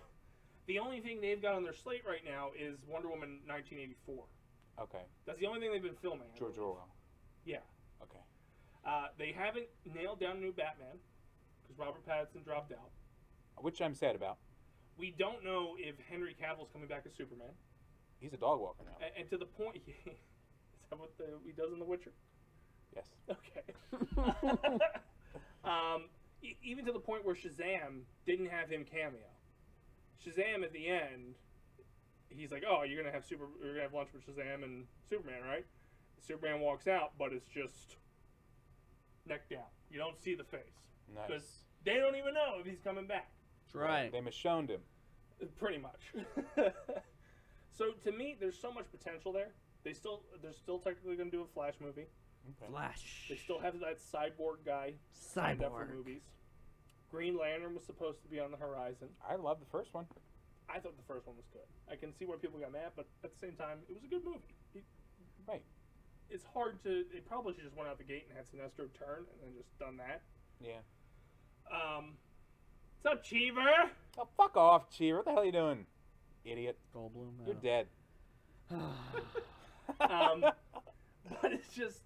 the only thing they've got on their slate right now is Wonder Woman 1984. Okay. That's the only thing they've been filming. I George believe. Orwell. Yeah. Okay. They haven't nailed down a new Batman because Robert Pattinson dropped out. Which I'm sad about. We don't know if Henry Cavill's coming back as Superman. He's a dog walker now. And to the point, is that what he does in The Witcher? Yes. Okay. Even to the point where Shazam didn't have him cameo. Shazam at the end, he's like, "Oh, you're gonna have lunch with Shazam and Superman, right?" Superman walks out, but it's just neck down. You don't see the face because Nice. they don't even know if he's coming back. That's right. They mischoned him. Pretty much. So to me, there's so much potential there. They're still technically going to do a Flash movie. Okay. Flash. They still have that cyborg guy signed up for Cyborg. movies. Green Lantern was supposed to be on the horizon. I love the first one. I thought the first one was good. I can see why people got mad, but at the same time, it was a good movie. Right. It's hard to. They probably should just went out the gate and had Sinestro turn and then just done that. Yeah. What's up, Cheever? Oh, fuck off, Cheever. What the hell are you doing? Idiot. Goldblum. You're dead. But it's just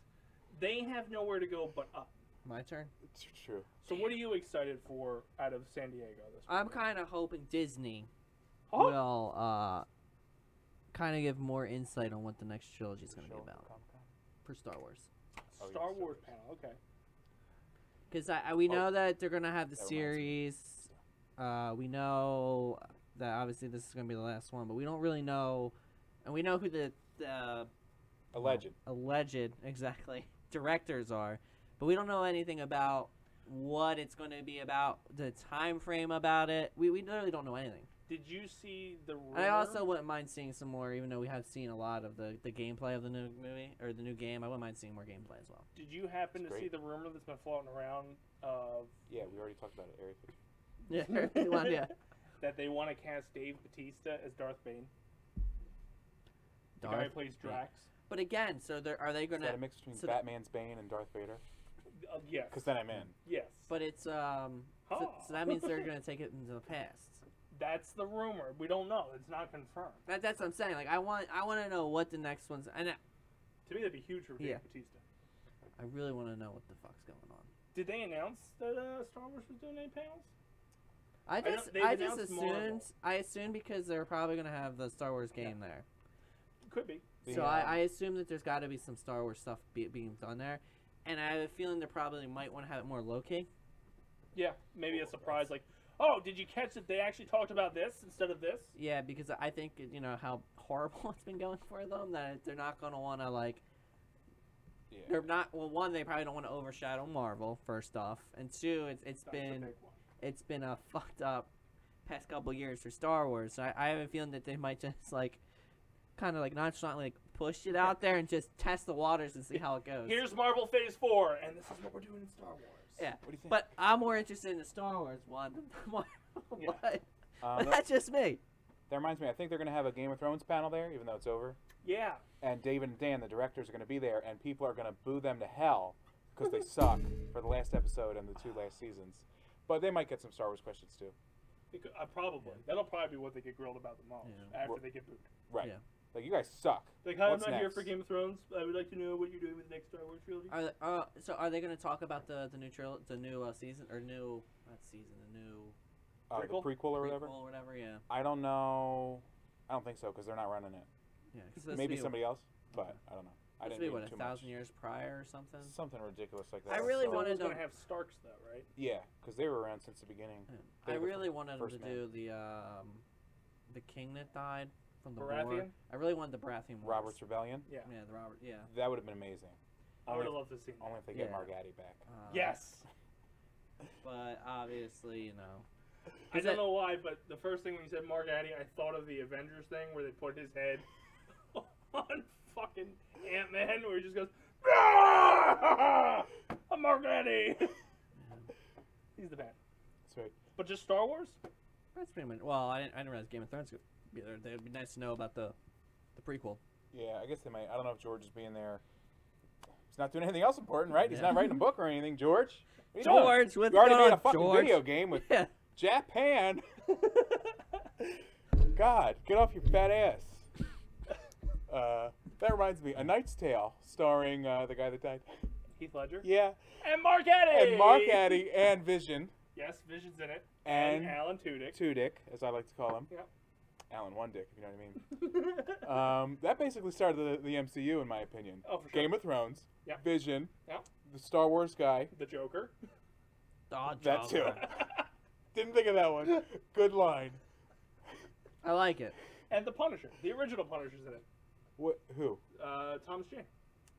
they have nowhere to go but up. My turn. It's true. So what are you excited for out of San Diego this I'm weekend? kind of hoping Disney Oh. will kind of give more insight on what the next trilogy is going to be Show about Comic-Con. for Star Wars. Oh, yeah, Star Star Wars Wars. panel. Okay. Because we know that they're going to have the That reminds me. series. We know that obviously this is going to be the last one, but we don't really know. And we know who the Alleged. alleged exactly directors are, but we don't know anything about what it's going to be about, the time frame about it. We literally don't know anything. Did you see the rumor? I also wouldn't mind seeing some more, even though we have seen a lot of the gameplay of the new movie or the new game. I wouldn't mind seeing more gameplay as well. Did you happen It's to see great. the rumor that's been floating around of Yeah, we already talked about it. Area 50. Yeah, one, yeah. that they want to cast Dave Bautista as Darth Bane? The guy who plays Drax. But again, so are they Is going that a to? mix between so Batman's Bane and Darth Vader? Yes. Because then I'm in. Yes. But it's so that means they're going to take it into the past. That's the rumor. We don't know. It's not confirmed. That's what I'm saying. Like I want to know what the next one's. And To me, that'd be huge for Dave Bautista. I really want to know what the fuck's going on. Did they announce that Star Wars was doing any panels? I just assumed because they're probably gonna have the Star Wars game there. Could be. So I assume that there's got to be some Star Wars stuff being done there, and I have a feeling they probably might want to have it more low key. Yeah, maybe a surprise like, oh, did you catch that they actually talked about this instead of this? Yeah, because I think how horrible it's been going for them that they're not gonna want to like. Yeah. They're not. Well, one, they probably don't want to overshadow Marvel. First off, and two, it's been a fucked up past couple years for Star Wars. So I have a feeling that they might just like, kind of like nonchalantly like push it out there and just test the waters and see how it goes. Here's Marvel Phase 4, and this is what we're doing in Star Wars. Yeah. What do you think? But I'm more interested in the Star Wars one than the Marvel one. But that's just me. That reminds me, I think they're going to have a Game of Thrones panel there, even though it's over. Yeah. And David and Dan, the directors, are going to be there, and people are going to boo them to hell because they suck for the last episode and the 2 last seasons. But they might get some Star Wars questions, too. Probably. Yeah. That'll probably be what they get grilled about the most after they get booed. Right. Yeah. Like, you guys suck. Like, hi, I'm not here for Game of Thrones. I would like to know what you're doing with the next Star Wars trilogy. So are they going to talk about the new season or new not season the new the prequel or whatever? Prequel or whatever, yeah. I don't know. I don't think so because they're not running it. Yeah, maybe somebody else, but I don't know. I didn't read too 1,000 much. years prior or something. Something ridiculous like that. I really wanted to have Starks though, right? Yeah, because they were around since the beginning. Yeah. I really wanted them to do the king that died from the Baratheon? war. I really wanted the Baratheon Wars. Robert's Rebellion. Yeah. Yeah, the Robert. Yeah. That would have been amazing. I would have loved to see. Only if they get Mark Addy back. Yes. But obviously, I don't know why, but the first thing when you said Mark Addy, I thought of the Avengers thing where they put his head on fucking Ant-Man, where he just goes, I'm Mark Addy. He's the man. That's right. But just Star Wars? That's pretty much. Well, I didn't realize Game of Thrones would be there. It'd be nice to know about the prequel. Yeah, I guess they might. I don't know if George is being there. He's not doing anything else important, right? He's not writing a book or anything, George. George, what's you already going made on, a fucking George? video game with Japan. God, get off your fat ass. That reminds me, A Knight's Tale, starring the guy that died. Heath Ledger? Yeah. And Mark Addy! And Mark Addy and Vision. Yes, Vision's in it. And Alan Tudyk. Tudyk, as I like to call him. Yep. Alan One Dick, if you know what I mean. That basically started the MCU, in my opinion. Oh, for sure. Game of Thrones. Yeah. Vision. Yeah. The Star Wars guy. The Joker. That too. Didn't think of that one. Good line. I like it. And the Punisher. The original Punisher's in it. What? Who? Thomas Jane.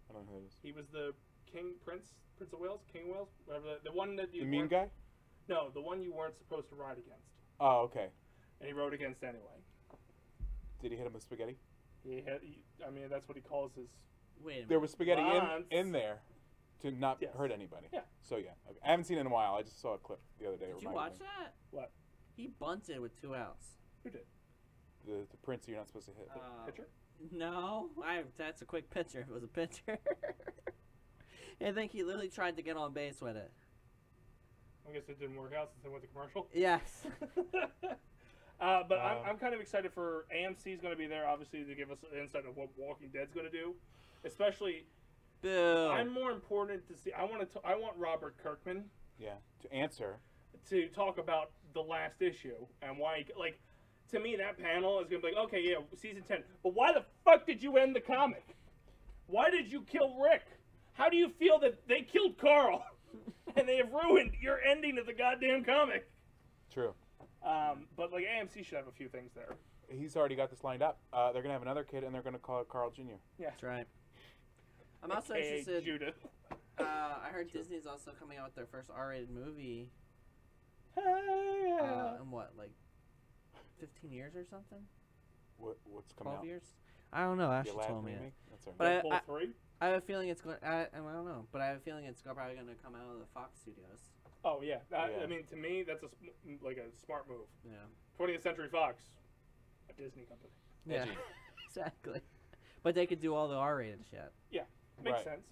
I don't know who it is. He was the Prince of Wales, King of Wales, whatever. The one that you. The mean guy? No, the one you weren't supposed to ride against. Oh, okay. And he rode against anyway. Did he hit him with spaghetti? I mean, that's what he calls his. Wait a minute. There was spaghetti in there to not hurt anybody. Yeah. So yeah, okay. I haven't seen it in a while. I just saw a clip the other day. Did you watch that? What? He bunted with 2 outs. Who did? The prince you're not supposed to hit. Pitcher? No, that's a quick pitcher. If it was a pitcher, I think he literally tried to get on base with it. I guess it didn't work out since they went to commercial. Yes. But I'm kind of excited for AMC's going to be there, obviously, to give us an insight of what Walking Dead's going to do. Especially, Boo. I'm more important to see. I want Robert Kirkman. Yeah. To answer. To talk about the last issue and why, like, to me, that panel is going to be like, okay, yeah, season 10. But why the fuck did you end the comic? Why did you kill Rick? How do you feel that they killed Carl and they have ruined your ending of the goddamn comic? True. But like AMC should have a few things there. He's already got this lined up. They're going to have another kid, and they're going to call it Carl Jr. Yeah. That's right. I'm also AKA interested. Judith. I heard Disney's also coming out with their first R-rated movie. In what, like 15 years or something? What's coming 12 out? years? I don't know. Ashley Aladdin told me remake? it. That's right. But Deadpool 3? I have a feeling it's going. I don't know, but I have a feeling it's probably going to come out of the Fox Studios. Oh yeah. I mean, to me, that's a smart move. Yeah. 20th Century Fox, a Disney company. Yeah. Edgy. Exactly. But they could do all the R-rated shit. Yeah, makes Right. sense.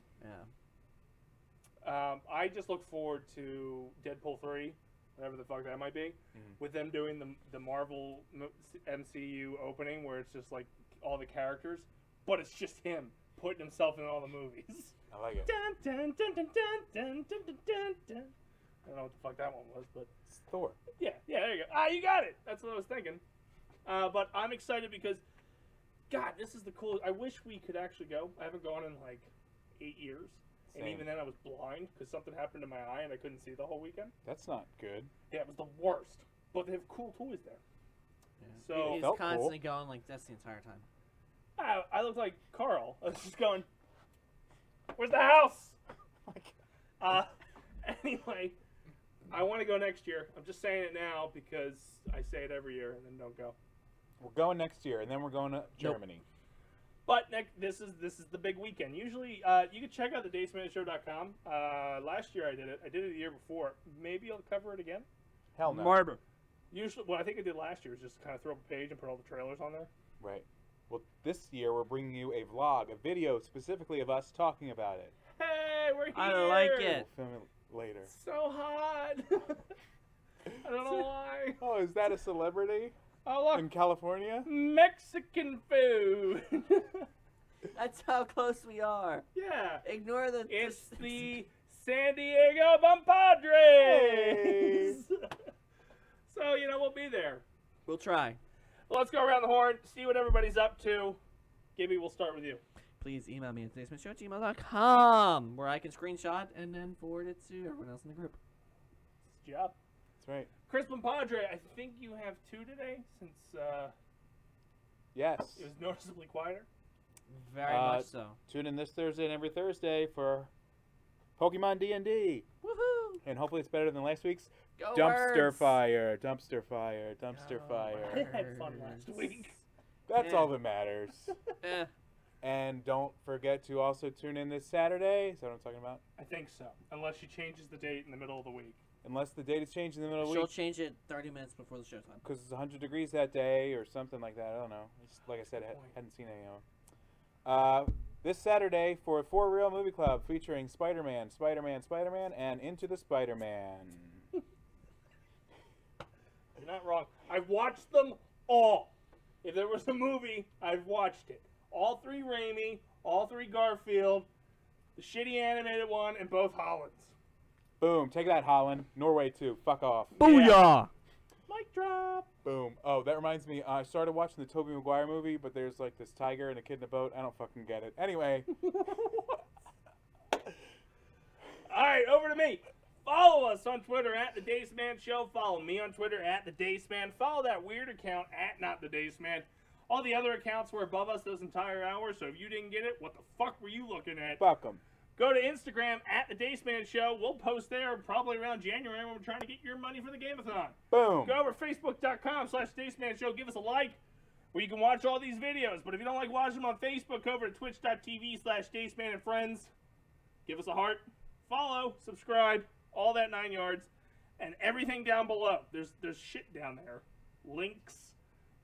Yeah. I just look forward to Deadpool 3 whatever the fuck that might be, with them doing the Marvel MCU opening where it's just like all the characters, but it's just him putting himself in all the movies. I like it. Dun, dun, dun, dun, dun, dun, dun, dun, dun. I don't know what the fuck that one was, but It's Thor. yeah, there you go. Ah, you got it. That's what I was thinking. But I'm excited because, God, this is the coolest. I wish we could actually go. I haven't gone in like 8 years. And Same. even then I was blind because something happened to my eye and I couldn't see the whole weekend. That's not good. Yeah, it was the worst. But they have cool toys there. Yeah. So He's Felt constantly going like this the entire time. I looked like Carl. I was just going, where's the house? Anyway, I want to go next year. I'm just saying it now because I say it every year and then don't go. We're going next year, and then we're going to Germany. But this is the big weekend. Usually, you can check out the DaceManShow.com. Last year I did it. I did it the year before. Maybe I'll cover it again. Hell no. Marber. Usually, what I think I did last year was just kind of throw up a page and put all the trailers on there. Right. Well, this year we're bringing you a vlog, a video specifically of us talking about it. Hey, we're here! I like it. We'll film it later. So hot. I don't know why. Oh, is that a celebrity Oh look, in California? Mexican food. That's how close we are. Yeah. Ignore the. It's the San Diego Padres. So, we'll be there. We'll try. Well, let's go around the horn, see what everybody's up to. Gibby, we'll start with you. Please email me at dacemanshow@gmail.com, where I can screenshot and then forward it to everyone else in the group. Good job. That's right. Chris Padre, I think you have 2 today since Yes. it was noticeably quieter. Very much so. Tune in this Thursday and every Thursday for Pokemon D&D. Woohoo! And hopefully it's better than last week's Go Dumpster Birds! Fire, Dumpster Fire, Dumpster I Fire. had fun last week. That's Yeah. all that matters. Eh. And don't forget to also tune in this Saturday. Is that what I'm talking about? I think so, unless she changes the date in the middle of the week. Unless the date is changed in the middle of the She'll week. change it 30 minutes before the showtime. Because it's 100 degrees that day or something like that. I don't know. It's, like I said, I Good point. hadn't seen any of them. This Saturday for For Real Movie Club featuring Spider-Man, Spider-Man, Spider-Man, and Into the Spider-Man. You're not wrong. I've watched them all. If there was a movie, I've watched it. All 3 Raimi, all 3 Garfield, the shitty animated one, and both Hollands. Boom. Take that, Holland. Norway, too. Fuck off. Booyah! Mic drop. Boom. Oh, that reminds me. I started watching the Tobey Maguire movie, but there's like this tiger and a kid in a boat. I don't fucking get it. Anyway. All right, over to me. Follow us on Twitter at The Dace Man Show. Follow me on Twitter at The Dace Man. Follow that weird account at Not The Dace Man. All the other accounts were above us those entire hours, so if you didn't get it, what the fuck were you looking at? Fuck 'em. Go to Instagram at The Dace Man Show. We'll post there probably around January when we're trying to get your money for the Game-a-thon. Boom. Go over to Facebook.com/DaceMan Show. Give us a like where you can watch all these videos. But if you don't like watching them on Facebook, go over to Twitch.tv/DaceMan and Friends. Give us a heart. Follow. Subscribe. All that 9 yards. And everything down below. There's shit down there. Links.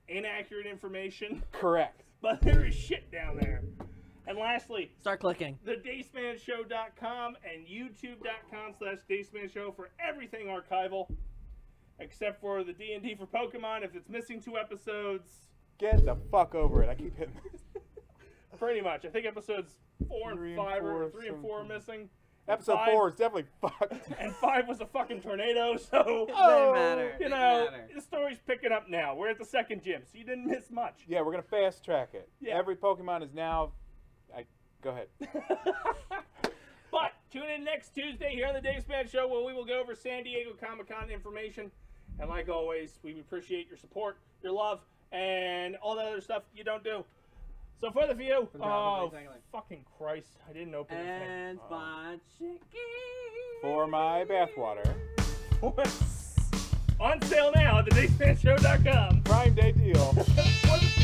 Inaccurate information. Correct. But there is shit down there. And lastly, Start clicking. the DaceManShow.com and YouTube.com/DaceManShow for everything archival, except for the D&D for Pokemon. If it's missing 2 episodes, Get the fuck over it. I keep hitting this. pretty much. I think episodes 4 and 3 and 5 or 4, 3 and 4 are missing. Episode 5 4 is definitely fucked. and 5 was a fucking tornado. So It Oh, doesn't matter. you It know doesn't matter. the story's picking up now. We're at the 2nd gym, so you didn't miss much. Yeah, we're going to fast track it. Yeah. Every Pokemon is now... Go ahead. But tune in next Tuesday here on the Dace Man Show where we will go over San Diego Comic-Con information. And like always, we appreciate your support, your love, and all that other stuff you don't do. So for the few, oh, fucking Christ, I didn't open the thing. And my chicken. For my bathwater. On sale now at thedacemanshow.com. Prime Day deal. For the few.